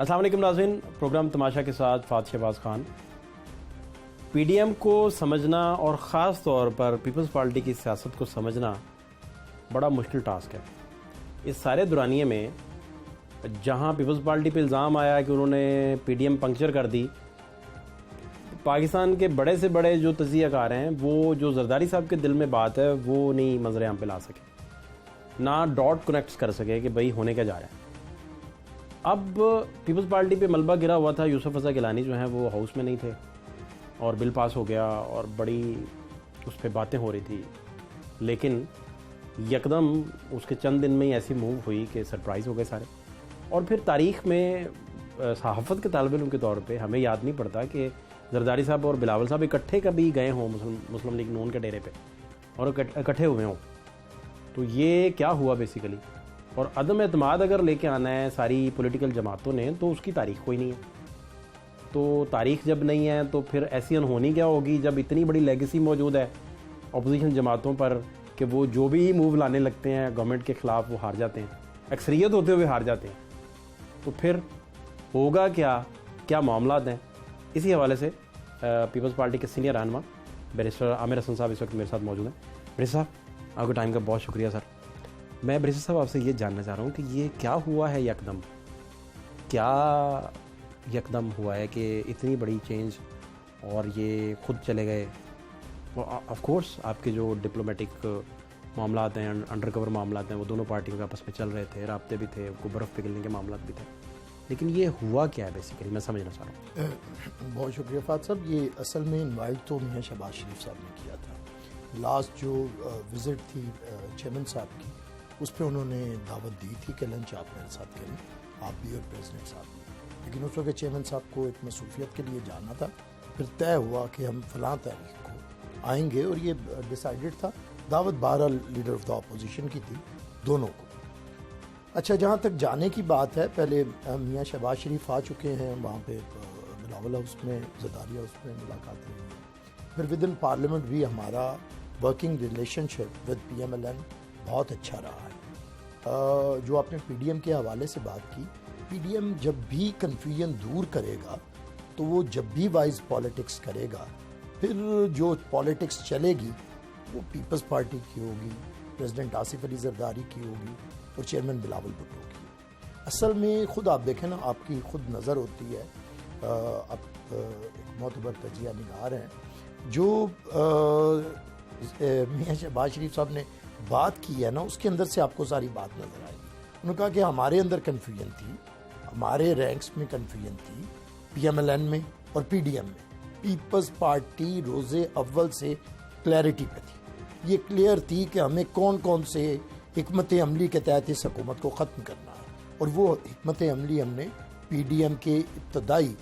السلام علیکم ناظرین، پروگرام تماشا کے ساتھ فاتح Shahbaz Khan. P D M کو سمجھنا اور خاص طور پر پیپلز پارٹی کی سیاست کو سمجھنا بڑا مشکل ٹاسک ہے۔ اس سارے دورانیے میں جہاں پیپلز پارٹی پہ الزام آیا کہ انہوں نے پی ڈی ایم پنکچر کر دی، پاکستان کے بڑے سے بڑے جو تجزیہ کار ہیں وہ جو زرداری صاحب کے دل میں بات ہے وہ نہیں منظر عام پہ لا سکے، نہ ڈاٹ کنیکٹس کر سکے کہ بھئی ہونے کیا جا رہا ہے۔ اب پیپلز پارٹی پہ ملبہ گرا ہوا تھا، یوسف رضا گیلانی جو ہیں وہ ہاؤس میں نہیں تھے اور بل پاس ہو گیا اور بڑی اس پہ باتیں ہو رہی تھی، لیکن یکدم اس کے چند دن میں ہی ایسی موو ہوئی کہ سرپرائز ہو گئے سارے۔ اور پھر تاریخ میں صحافت کے طالب علم کے طور پہ ہمیں یاد نہیں پڑتا کہ زرداری صاحب اور بلاول صاحب اکٹھے کبھی گئے ہوں مسلم لیگ نون کے ڈیرے پہ اور اکٹھے ہوئے ہوں۔ تو یہ کیا ہوا بیسیکلی؟ اور عدم اعتماد اگر لے کے آنا ہے ساری پولیٹیکل جماعتوں نے تو اس کی تاریخ کوئی نہیں ہے۔ تو تاریخ جب نہیں ہے تو پھر ایسی انہونی کیا ہوگی جب اتنی بڑی لیگیسی موجود ہے اپوزیشن جماعتوں پر کہ وہ جو بھی موو لانے لگتے ہیں گورنمنٹ کے خلاف وہ ہار جاتے ہیں، اکثریت ہوتے ہوئے ہار جاتے ہیں۔ تو پھر ہوگا کیا معاملات ہیں؟ اسی حوالے سے پیپلز پارٹی کے سینئر رہنما بیرسٹر عامر حسن صاحب اس وقت میرے ساتھ موجود ہیں۔ بیرسٹر صاحب، آپ کے ٹائم کا بہت شکریہ سر۔ میں بیرسٹر صاحب آپ سے یہ جاننا چاہ رہا ہوں کہ یہ کیا ہوا ہے یکدم ہوا ہے کہ اتنی بڑی چینج اور یہ خود چلے گئے؟ آف کورس آپ کے جو ڈپلومیٹک معاملات ہیں، انڈر کور معاملات ہیں، وہ دونوں پارٹیوں کے آپس میں چل رہے تھے، رابطے بھی تھے، کو برف پگھلنے کے معاملات بھی تھے، لیکن یہ ہوا کیا ہے بیسیکلی؟ میں سمجھنا چاہ رہا ہوں۔ بہت شکریہ فاتح صاحب۔ یہ اصل میں انوائٹ تو میاں شہباز شریف صاحب نے کیا تھا۔ لاسٹ جو وزٹ تھی چیئرمین صاحب کی، اس پہ انہوں نے دعوت دی تھی کہ لنچ آپ میرے ساتھ کریں، آپ بھی اور پریزیڈنٹ صاحب بھی، لیکن اس وقت چیئرمین صاحب کو ایک مصروفیت کے لیے جانا تھا۔ پھر طے ہوا کہ ہم فلاں تاریخ کو آئیں گے اور یہ ڈیسائیڈڈ تھا۔ دعوت بہرحال لیڈر آف دا اپوزیشن کی تھی، دونوں کو۔ اچھا، جہاں تک جانے کی بات ہے، پہلے میاں شہباز شریف آ چکے ہیں وہاں پہ بلاول ہاؤس میں، زرداری ہاؤس میں ملاقات رہی ہے۔ پھر ود ان پارلیمنٹ بھی ہمارا working relationship with P M L N بہت اچھا رہا ہے۔ جو آپ نے پی ڈی ایم کے حوالے سے بات کی، پی ڈی ایم جب بھی کنفیوژن دور کرے گا تو وہ جب بھی وائز پالیٹکس کرے گا، پھر جو پالیٹکس چلے گی وہ پیپلز پارٹی کی ہوگی، پریزیڈنٹ آصف علی زرداری کی ہوگی اور چیئرمین بلاول بھٹو کی۔ اصل میں خود آپ دیکھیں نا، آپ کی خود نظر ہوتی ہے، آپ ایک معتبر تجزیہ نگار ہیں، جو میاں شہباز شریف صاحب نے بات کی ہے نا، اس کے اندر سے آپ کو ساری بات نظر آئے گی۔ انہوں نے کہا کہ ہمارے اندر کنفیوژن تھی، ہمارے رینکس میں کنفیوژن تھی، پی ایم ایل این میں اور پی ڈی ایم میں۔ پیپلز پارٹی روز اول سے کلیئرٹی پہ تھی، یہ کلیئر تھی کہ ہمیں کون کون سے حکمت عملی کے تحت اس حکومت کو ختم کرنا ہے، اور وہ حکمت عملی ہم نے پی ڈی ایم کے ابتدائی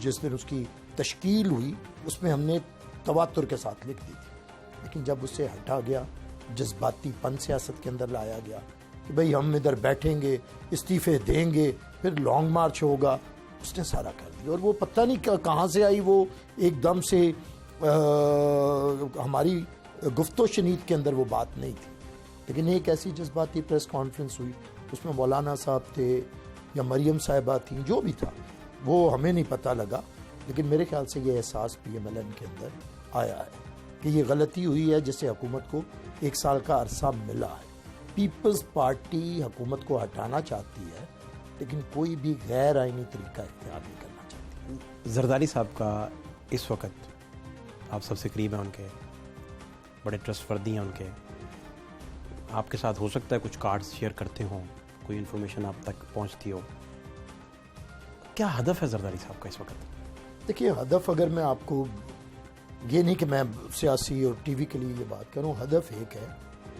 جس دن اس کی تشکیل ہوئی اس میں ہم نے تواتر کے ساتھ لکھ دی تھی۔ لیکن جب اس سے ہٹا گیا، جذباتی پن سیاست کے اندر لایا گیا کہ بھئی ہم ادھر بیٹھیں گے، استعفے دیں گے، پھر لانگ مارچ ہوگا، اس نے سارا کر دیا۔ اور وہ پتہ نہیں کہاں سے آئی، وہ ایک دم سے ہماری گفت و شنید کے اندر وہ بات نہیں تھی۔ لیکن ایک ایسی جذباتی پریس کانفرنس ہوئی، اس میں مولانا صاحب تھے یا مریم صاحبہ تھیں، جو بھی تھا وہ ہمیں نہیں پتہ لگا، لیکن میرے خیال سے یہ احساس پی ایم ایل این کے اندر آیا ہے کہ یہ غلطی ہوئی ہے جس سے حکومت کو 1 سال کا عرصہ ملا ہے۔ پیپلز پارٹی حکومت کو ہٹانا چاہتی ہے، لیکن کوئی بھی غیر آئینی طریقہ اختیار نہیں کرنا چاہتی۔ زرداری صاحب کا اس وقت آپ سب سے قریب ہیں، ان کے بڑے ٹرسٹ وردی ہیں، ان کے آپ کے ساتھ ہو سکتا ہے کچھ کارڈز شیئر کرتے ہوں، کوئی انفارمیشن آپ تک پہنچتی ہو، کیا ہدف ہے زرداری صاحب کا اس وقت؟ دیکھیے، ہدف اگر میں آپ کو یہ نہیں کہ میں سیاسی اور ٹی وی کے لیے یہ بات کروں، ہدف ایک ہے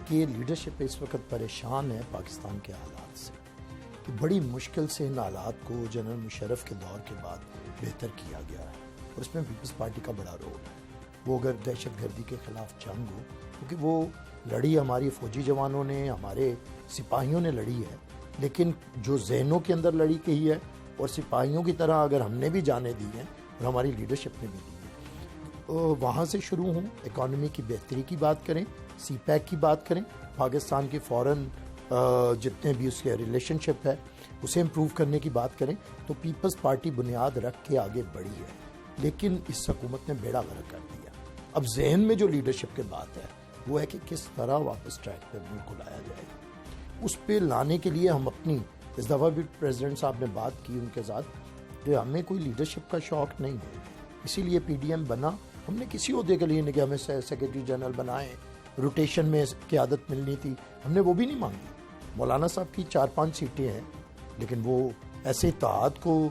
کہ لیڈرشپ اس وقت پریشان ہے پاکستان کے حالات سے، کہ بڑی مشکل سے ان حالات کو جنرل مشرف کے دور کے بعد بہتر کیا گیا ہے، اور اس میں پیپلز پارٹی کا بڑا رول ہے۔ وہ اگر دہشت گردی کے خلاف جنگ ہو، کیونکہ وہ لڑی ہماری فوجی جوانوں نے، ہمارے سپاہیوں نے لڑی ہے، لیکن جو ذہنوں کے اندر لڑی گئی ہے، اور سپاہیوں کی طرح اگر ہم نے بھی جانیں دی ہیں اور ہماری لیڈرشپ نے بھی دی ہیں، وہاں سے شروع ہوں۔ اکانومی کی بہتری کی بات کریں، سی پیک کی بات کریں، پاکستان کی فورن جتنے بھی اس کے ریلیشن شپ ہے اسے امپروو کرنے کی بات کریں تو پیپلز پارٹی بنیاد رکھ کے آگے بڑھی ہے، لیکن اس حکومت نے بیڑا غرق کر دیا۔ اب ذہن میں جو لیڈرشپ کے بات ہے وہ ہے کہ کس طرح واپس ٹریک پہ ملک کو لایا جائے گا۔ اس پہ لانے کے لیے ہم اپنی، اس دفعہ بھی پریزیڈنٹ صاحب نے بات کی ان کے ساتھ کہ ہمیں کوئی لیڈرشپ کا شوق نہیں ہے، اسی لیے پی ڈی ایم بنا۔ ہم نے کسی عہدے کے لیے نہیں کہ ہمیں سیکرٹری جنرل بنائیں، روٹیشن میں قیادت ملنی تھی، ہم نے وہ بھی نہیں مانگی۔ مولانا صاحب کی 4-5 سیٹیں ہیں، لیکن وہ ایسے اتحاد کو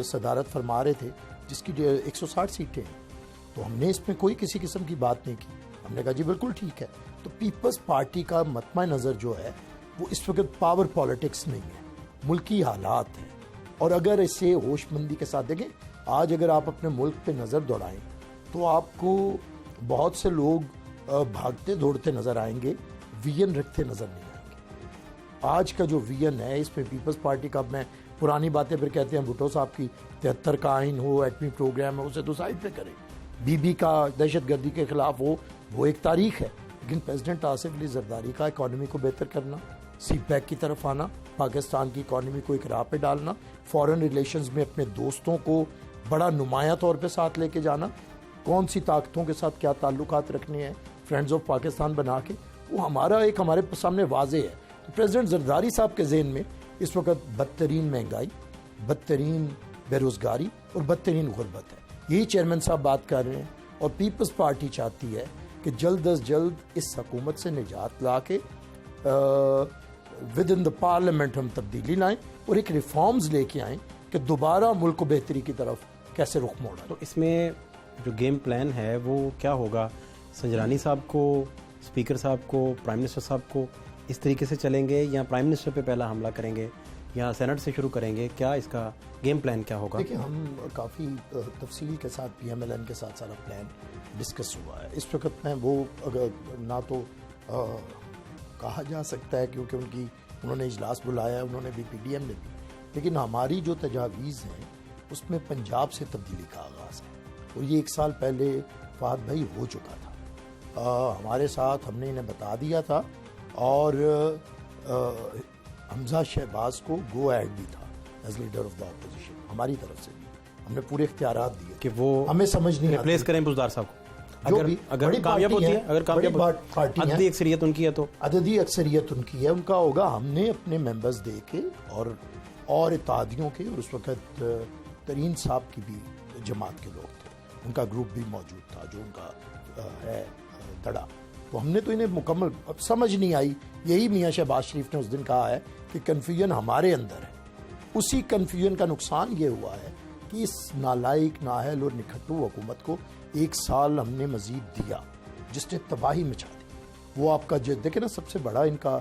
صدارت فرما رہے تھے جس کی 160 سیٹیں ہیں، تو ہم نے اس میں کوئی کسی قسم کی بات نہیں کی۔ ہم نے کہا جی بالکل ٹھیک ہے۔ تو پیپلز پارٹی کا مطمع نظر جو ہے وہ اس وقت پاور پالیٹکس نہیں ہے، ملکی حالات ہیں، اور اگر اسے ہوش مندی کے ساتھ دیکھیں، آج اگر آپ اپنے ملک پہ نظر دوڑائیں تو آپ کو بہت سے لوگ بھاگتے دوڑتے نظر آئیں گے، ویژن رکھتے نظر نہیں آئیں گے۔ آج کا جو ویژن ہے اس میں پیپلز پارٹی کا، میں پرانی باتیں پھر کہتے ہیں بھٹو صاحب کی 73 کا آئین ہو، ایٹمی پروگرام ہے، اسے تو سائڈ پہ کریں، بی بی کا دہشت گردی کے خلاف ہو، وہ ایک تاریخ ہے، لیکن پریزیڈنٹ آصف علی زرداری کا اکانومی کو بہتر کرنا، سی پیک کی طرف آنا، پاکستان کی اکانومی کو ایک راہ پہ ڈالنا، فارن ریلیشنز میں اپنے دوستوں کو بڑا نمایاں طور پہ ساتھ لے کے جانا، کون سی طاقتوں کے ساتھ کیا تعلقات رکھنے ہیں، فرینڈز آف پاکستان بنا کے، وہ ہمارے سامنے واضح ہے۔ تو پریزیڈنٹ زرداری صاحب کے ذہن میں اس وقت بدترین مہنگائی، بدترین بے روزگاری اور بدترین غربت ہے، یہی چیئرمین صاحب بات کر رہے ہیں، اور پیپلز پارٹی چاہتی ہے کہ جلد از جلد اس حکومت سے نجات لا کے ود ان دا پارلیمنٹ ہم تبدیلی لائیں اور ایک ریفارمز لے کے آئیں کہ دوبارہ ملک کو بہتری کی طرف کیسے رخ موڑا۔ تو اس میں جو گیم پلان ہے وہ کیا ہوگا؟ سنجرانی صاحب کو، اسپیکر صاحب کو، پرائم منسٹر صاحب کو اس طریقے سے چلیں گے، یا پرائم منسٹر پہ پہلا حملہ کریں گے، یا سینٹ سے شروع کریں گے؟ کیا اس کا گیم پلان کیا ہوگا؟ دیکھیں، ہم کافی تفصیل کے ساتھ پی ایم ایل این کے ساتھ سارا پلان ڈسکس ہوا ہے۔ اس وقت میں وہ اگر نہ تو کہا جا سکتا ہے کیونکہ انہوں نے اجلاس بلایا ہے، انہوں نے بھی، پی ڈی ایم نے بھی، لیکن ہماری جو تجاویز ہیں اس میں پنجاب سے تبدیلی کا آغاز ہے، اور یہ 1 سال پہلے فہد بھائی ہو چکا تھا، ہمارے ساتھ ہم نے انہیں بتا دیا تھا، اور حمزہ شہباز کو گو ایڈ بھی تھا as leader of the opposition, ہماری طرف سے بھی ہم نے پورے اختیارات دیے کہ وہ ہمیں سمجھ نہیں ریپلیس کریں بزدار صاحب کو، اگر بڑی کامیاب ہوتی ہے، اگر کامیاب پارٹی عددی اکثریت ان کی ہے، تو عددی اکثریت ان کی ہے، ان کا ہوگا۔ ہم نے اپنے ممبرز دے کے اور اتحادیوں کے، اور اس وقت ترین صاحب کی بھی جماعت کے لوگ تھے، ان کا گروپ بھی موجود تھا جو ان کا ہے دڑا، تو ہم نے تو انہیں مکمل سمجھ نہیں آئی۔ یہی میاں شہباز شریف نے اس دن کہا ہے کہ کنفیوژن ہمارے اندر ہے، اسی کنفیوژن کا نقصان یہ ہوا ہے کہ اس نالائق، نااہل اور نکھٹو حکومت کو 1 سال ہم نے مزید دیا، جس نے تباہی مچا دی۔ وہ آپ کا جو دیکھیں نا، سب سے بڑا ان کا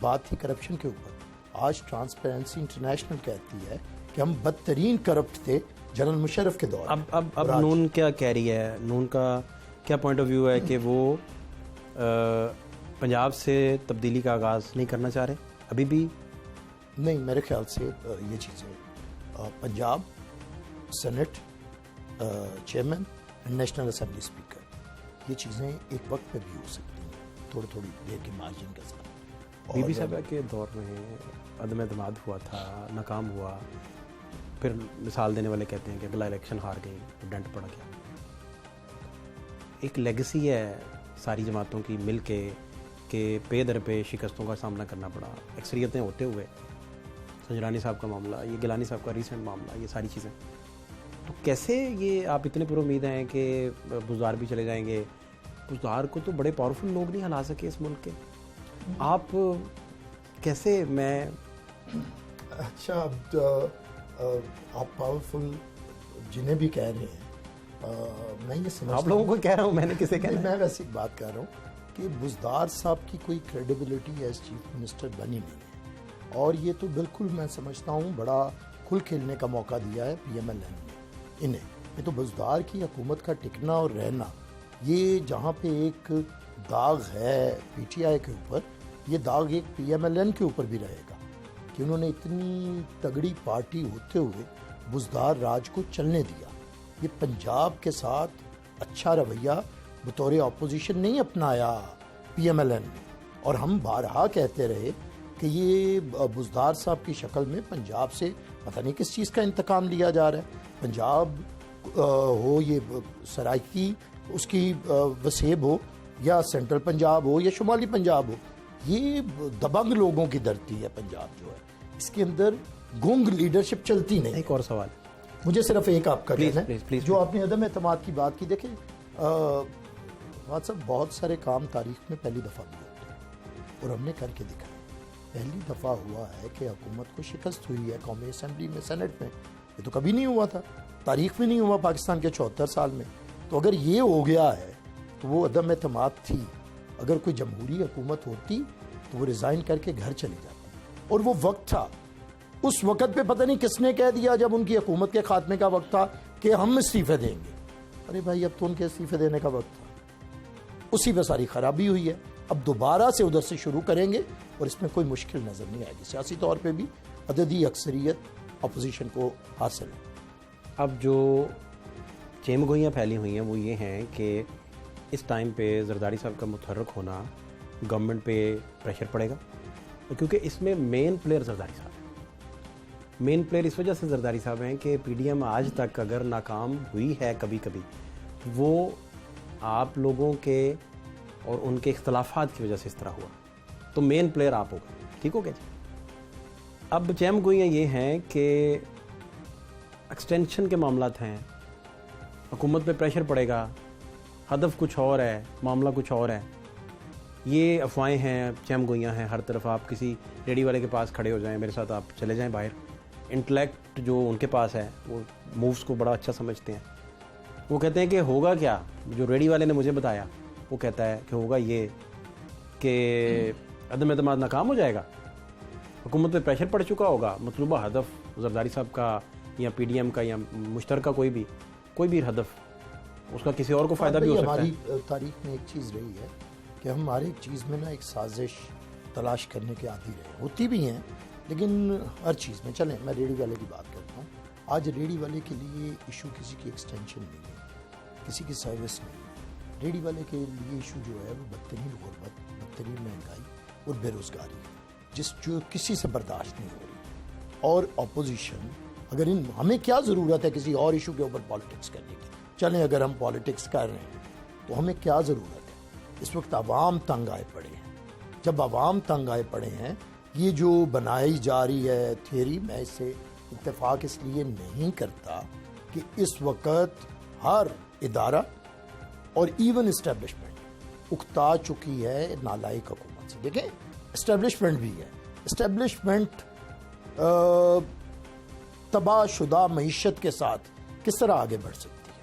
بات تھی کرپشن کے اوپر۔ آج ٹرانسپیرنسی انٹرنیشنل کہتی ہے کہ ہم بدترین کرپٹ تھے جنرل مشرف کے دور میں۔ اب نون کیا کہہ رہی ہے؟ نون کا کیا پوائنٹ آف ویو ہے کہ وہ پنجاب سے تبدیلی کا آغاز نہیں کرنا چاہ رہے ابھی بھی؟ نہیں، میرے خیال سے یہ چیزیں Punjab senate chairman national assembly speaker, یہ چیزیں ایک وقت پہ بھی ہو سکتی ہیں، تھوڑی دیر کے مارجن کے ساتھ۔ بی بی صاحبہ کے دور میں عدم اعتماد ہوا تھا، ناکام ہوا، پھر مثال دینے والے کہتے ہیں کہ اگلا الیکشن ہار گئی، ڈنٹ پڑ گیا۔ ایک لیگسی ہے ساری جماعتوں کی مل کے کہ پے در پہ شکستوں کا سامنا کرنا پڑا، اکثریتیں ہوتے ہوئے، سنجرانی صاحب کا معاملہ، یہ گیلانی صاحب کا ریسنٹ معاملہ، یہ ساری چیزیں، تو کیسے یہ آپ اتنے پر امید ہیں کہ بزدار بھی چلے جائیں گے؟ بزدار کو تو بڑے پاورفل لوگ نہیں ہلا سکے اس ملک کے، آپ کیسے؟ میں اچھا، آپ پاورفل جنہیں بھی کہہ رہے ہیں، میں یہ سمجھتا ہوں، آپ لوگوں کو کہہ رہا ہوں، میں نے کسے کہنا ہے؟ میں ویسے بات کر رہا ہوں کہ بزدار صاحب کی کوئی کریڈیبلٹی ایز چیف منسٹر بنی نہیں ہے، اور یہ تو بالکل میں سمجھتا ہوں بڑا کھل کھیلنے کا موقع دیا ہے پی ایم ایل این نے انہیں۔ یہ تو بزدار کی حکومت کا ٹکنا اور رہنا، یہ جہاں پہ ایک داغ ہے پی ٹی آئی کے اوپر، یہ داغ ایک پی ایم ایل این کے اوپر بھی رہے گا کہ انہوں نے اتنی تگڑی پارٹی ہوتے ہوئے بزدار راج کو چلنے دیا۔ یہ پنجاب کے ساتھ اچھا رویہ بطور اپوزیشن نہیں اپنایا پی ایم ایل این نے، اور ہم بارہا کہتے رہے کہ یہ بزدار صاحب کی شکل میں پنجاب سے پتہ نہیں کس چیز کا انتقام لیا جا رہا ہے. پنجاب ہو، یہ سرائکی اس کی وسیب ہو، یا سینٹرل پنجاب ہو یا شمالی پنجاب ہو، یہ دبنگ لوگوں کی دھرتی ہے. پنجاب جو ہے اس کے اندر گونگ لیڈرشپ چلتی نہیں. ایک اور سوال مجھے صرف ایک آپ کا کہنا ہے، پلیز جو آپ نے عدم اعتماد کی بات کی. دیکھیں بات صاحب، بہت سارے کام تاریخ میں پہلی دفعہ بھی ہوتے ہیں اور ہم نے کر کے دکھایا. پہلی دفعہ ہوا ہے کہ حکومت کو شکست ہوئی ہے قومی اسمبلی میں، سینٹ میں. یہ تو کبھی نہیں ہوا تھا، تاریخ میں نہیں ہوا پاکستان کے 74 سال میں. تو اگر یہ ہو گیا ہے تو وہ عدم اعتماد تھی. اگر کوئی جمہوری حکومت ہوتی تو وہ ریزائن کر کے گھر چلی جاتی، اور وہ وقت تھا. اس وقت پہ پتہ نہیں کس نے کہہ دیا جب ان کی حکومت کے خاتمے کا وقت تھا کہ ہم استعفے دیں گے. ارے بھائی، اب تو ان کے استعفے دینے کا وقت تھا. اسی پہ ساری خرابی ہوئی ہے. اب دوبارہ سے ادھر سے شروع کریں گے اور اس میں کوئی مشکل نظر نہیں آئے گی. سیاسی طور پہ بھی عددی اکثریت اپوزیشن کو حاصل ہے. اب جو چیم گوئیاں پھیلی ہوئی ہیں وہ یہ ہیں کہ اس ٹائم پہ زرداری صاحب کا متحرک ہونا گورنمنٹ پہ پریشر پڑے گا، کیونکہ اس میں مین پلیئر زرداری صاحب ہیں. مین پلیئر اس وجہ سے زرداری صاحب ہیں کہ پی ڈی ایم آج تک اگر ناکام ہوئی ہے کبھی کبھی، وہ آپ لوگوں کے اور ان کے اختلافات کی وجہ سے اس طرح ہوا. تو مین پلیئر آپ ہو گئے. ٹھیک ہو گیا جی. اب چیم گوئیاں یہ ہیں کہ ایکسٹینشن کے معاملات ہیں، حکومت پہ پریشر پڑے گا، ہدف کچھ اور ہے، معاملہ کچھ اور ہے. یہ افواہیں ہیں، چیم گوئیاں ہیں ہر طرف. آپ کسی ریڈی والے کے پاس کھڑے ہو جائیں، میرے ساتھ آپ چلے جائیں باہر. انٹلیکٹ جو ان کے پاس ہے وہ مووز کو بڑا اچھا سمجھتے ہیں. وہ کہتے ہیں کہ ہوگا کیا، جو ریڈی والے نے مجھے بتایا وہ کہتا ہے کہ ہوگا یہ کہ عدم اعتماد ناکام ہو جائے گا، حکومت پہ پریشر پڑ چکا ہوگا، مطلوبہ ہدف زرداری صاحب کا یا پی ڈی ایم کا یا مشترکہ کوئی بھی ہدف اس کا کسی اور کو فائدہ بھی ہو سکتا ہے. ہماری تاریخ میں ایک چیز رہی ہے کہ ہم ہر ایک چیز میں ایک سازش تلاش کرنے کے عادی رہے. ہوتی بھی ہیں لیکن ہر چیز میں. چلیں میں ریڈی والے کی بات کرتا ہوں. آج ریڈی والے کے لیے ایشو کسی کی ایکسٹینشن نہیں ہے، کسی کی سروس نہیں ہے. ریڈی والے کے لیے ایشو جو ہے وہ بدترین غربت، بدترین مہنگائی اور بے روزگاری ہے، جو کسی سے برداشت نہیں ہو رہی. اور اپوزیشن اگر ہمیں کیا ضرورت ہے کسی اور ایشو کے اوپر پالیٹکس کرنے کی؟ چلیں اگر ہم پالیٹکس کر رہے ہیں تو ہمیں کیا ضرورت ہے؟ اس وقت عوام تنگ آئے پڑے ہیں. جب عوام تنگ آئے پڑے ہیں، یہ جو بنائی جا رہی ہے تھیوری، میں اس سے اتفاق اس لیے نہیں کرتا کہ اس وقت ہر ادارہ اور ایون اسٹیبلشمنٹ اکتا چکی ہے نالائق حکومت سے. دیکھیں اسٹیبلشمنٹ بھی ہے، اسٹیبلشمنٹ تباہ شدہ معیشت کے ساتھ کس طرح آگے بڑھ سکتی ہے؟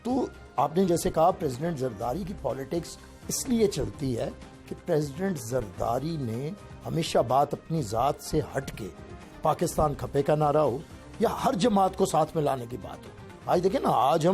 تو آپ نے جیسے کہا پریزیڈنٹ زرداری کی پالیٹکس اس لیے چلتی ہے کہ پریزیڈنٹ زرداری نے ہمیشہ بات اپنی ذات سے ہٹ کے پاکستان کھپے کا نعرہ ہو یا ہر جماعت کو ساتھ میں لانے کی بات ہو. آج دیکھیں نا، آج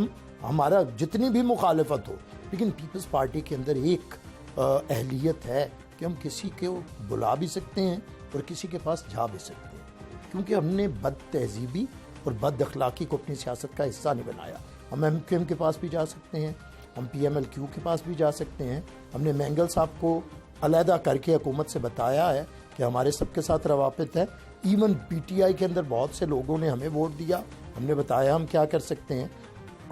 ہمارا جتنی بھی مخالفت ہو لیکن پیپلز پارٹی کے اندر ایک اہلیت ہے کہ ہم کسی کو بلا بھی سکتے ہیں اور کسی کے پاس جا بھی سکتے ہیں، کیونکہ ہم نے بد تہذیبی اور بد اخلاقی کو اپنی سیاست کا حصہ نہیں بنایا. ہم ایم کیو ایم کے پاس بھی جا سکتے ہیں، ہم پی ایم ایل کیو کے پاس بھی جا سکتے ہیں. ہم نے مینگل صاحب کو علیحدہ کر کے حکومت سے بتایا ہے کہ ہمارے سب کے ساتھ روابط ہے. ایون پی ٹی آئی کے اندر بہت سے لوگوں نے ہمیں ووٹ دیا، ہم نے بتایا ہم کیا کر سکتے ہیں.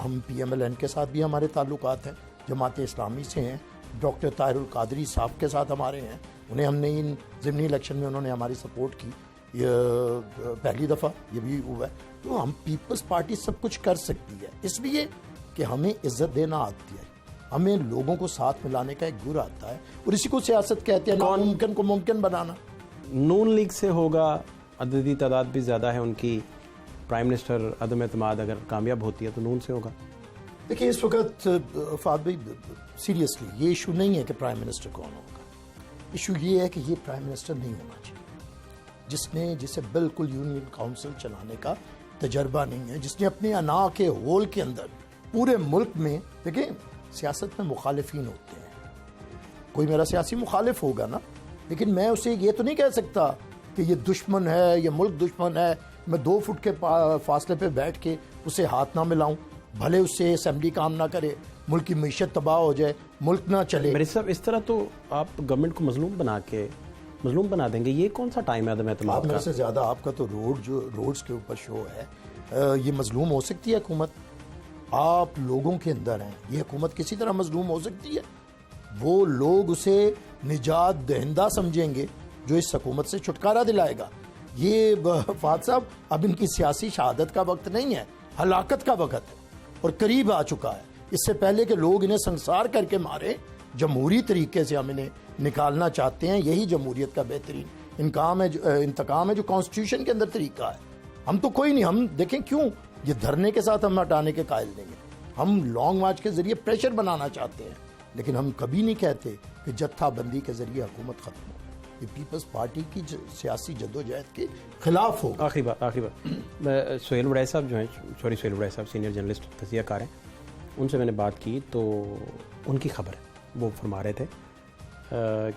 ہم پی ایم ایل این کے ساتھ بھی ہمارے تعلقات ہیں، جماعت اسلامی سے ہیں. ڈاکٹر طاہر القادری صاحب کے ساتھ ہمارے ہیں، انہیں ہم نے ان ضمنی الیکشن میں انہوں نے ہماری سپورٹ کی، یہ پہلی دفعہ یہ بھی ہوا ہے. تو ہم پیپلز پارٹی سب کچھ کر سکتی ہے، اس لیے کہ ہمیں عزت دینا آتی ہے، ہمیں لوگوں کو ساتھ ملانے کا ایک گر آتا ہے، اور اسی کو سیاست کہتے ہیں، ناممکن کو ممکن بنانا. نون لیگ سے ہوگا، عددی تعداد بھی زیادہ ہے ان کی. پرائم منسٹر عدم اعتماد اگر کامیاب ہوتی ہے تو نون سے ہوگا. دیکھیے اس وقت فہد بھائی سیریسلی یہ ایشو نہیں ہے کہ پرائم منسٹر کون ہوگا. ایشو یہ ہے کہ یہ پرائم منسٹر نہیں ہونا چاہیے جسے بالکل یونین کاؤنسل چلانے کا تجربہ نہیں ہے، جس نے اپنے انا کے ہول کے اندر پورے ملک میں، دیکھیں سیاست میں مخالفین ہوتے ہیں، کوئی میرا سیاسی مخالف ہوگا نا، لیکن میں اسے یہ تو نہیں کہہ سکتا کہ یہ دشمن ہے، یہ ملک دشمن ہے. میں 2 فٹ کے فاصلے پہ بیٹھ کے اسے ہاتھ نہ ملاؤں، بھلے اس سے اسمبلی کام نہ کرے، ملک کی معیشت تباہ ہو جائے، ملک نہ چلے. میرے صاحب اس طرح تو آپ گورنمنٹ کو مظلوم بنا کے مظلوم بنا دیں گے. یہ کون سا ٹائم ہے عدم اعتماد آپ کا؟ میں سے زیادہ آپ کا تو روڈز کے اوپر شو ہے. یہ مظلوم ہو سکتی ہے حکومت؟ آپ لوگوں کے اندر ہیں. یہ حکومت کسی طرح مظلوم ہو سکتی ہے؟ وہ لوگ اسے نجات دہندہ سمجھیں گے جو اس حکومت سے چھٹکارا دلائے گا. یہ فہد صاحب اب ان کی سیاسی شہادت کا وقت نہیں ہے, ہلاکت کا وقت ہے اور قریب آ چکا ہے. اس سے پہلے کہ لوگ انہیں سنسار کر کے مارے, جمہوری طریقے سے ہم انہیں نکالنا چاہتے ہیں. یہی جمہوریت کا بہترین انتقام ہے جو کانسٹیٹیوشن کے اندر طریقہ ہے. ہم تو کوئی نہیں, ہم دیکھیں کیوں یہ دھرنے کے ساتھ ہم ہٹانے کے قائل نہیں ہیں. ہم لانگ مارچ کے ذریعے پریشر بنانا چاہتے ہیں, لیکن ہم کبھی نہیں کہتے کہ جتھا بندی کے ذریعے حکومت ختم ہو. یہ پیپلز پارٹی کی سیاسی جدوجہد کے خلاف ہو. آخری بات سہیل وڑائی صاحب جو ہیں, سہیل وڑائی صاحب سینئر جرنلسٹ تجزیہ کار ہیں, ان سے میں نے بات کی تو ان کی خبر ہے, وہ فرما رہے تھے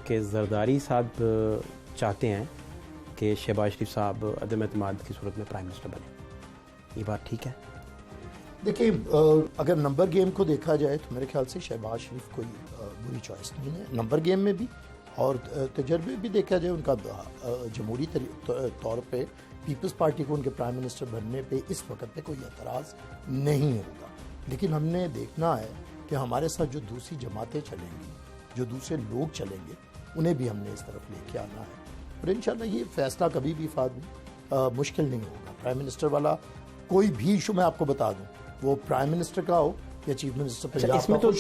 کہ زرداری صاحب چاہتے ہیں کہ شہباز شریف صاحب عدم اعتماد کی صورت میں پرائم منسٹر بنے. یہ بات ٹھیک ہے؟ دیکھیں, اگر نمبر گیم کو دیکھا جائے تو میرے خیال سے شہباز شریف کوئی بری چوائس نہیں ہے نمبر گیم میں بھی, اور تجربے بھی دیکھا جائے ان کا جمہوری طور پہ پیپلز پارٹی کو ان کے پرائم منسٹر بننے پہ اس وقت پہ کوئی اعتراض نہیں ہوگا. لیکن ہم نے دیکھنا ہے کہ ہمارے ساتھ جو دوسری جماعتیں چلیں گی, جو دوسرے لوگ چلیں گے, انہیں بھی ہم نے اس طرف لے کے آنا ہے. اور انشاءاللہ یہ فیصلہ کبھی بھی مشکل نہیں ہوگا. پرائم منسٹر والا کوئی بھی ایشو میں آپ کو بتا دوں, وہ پرائم منسٹر کا ہو یا چیف منسٹر پنجاب اس میں کا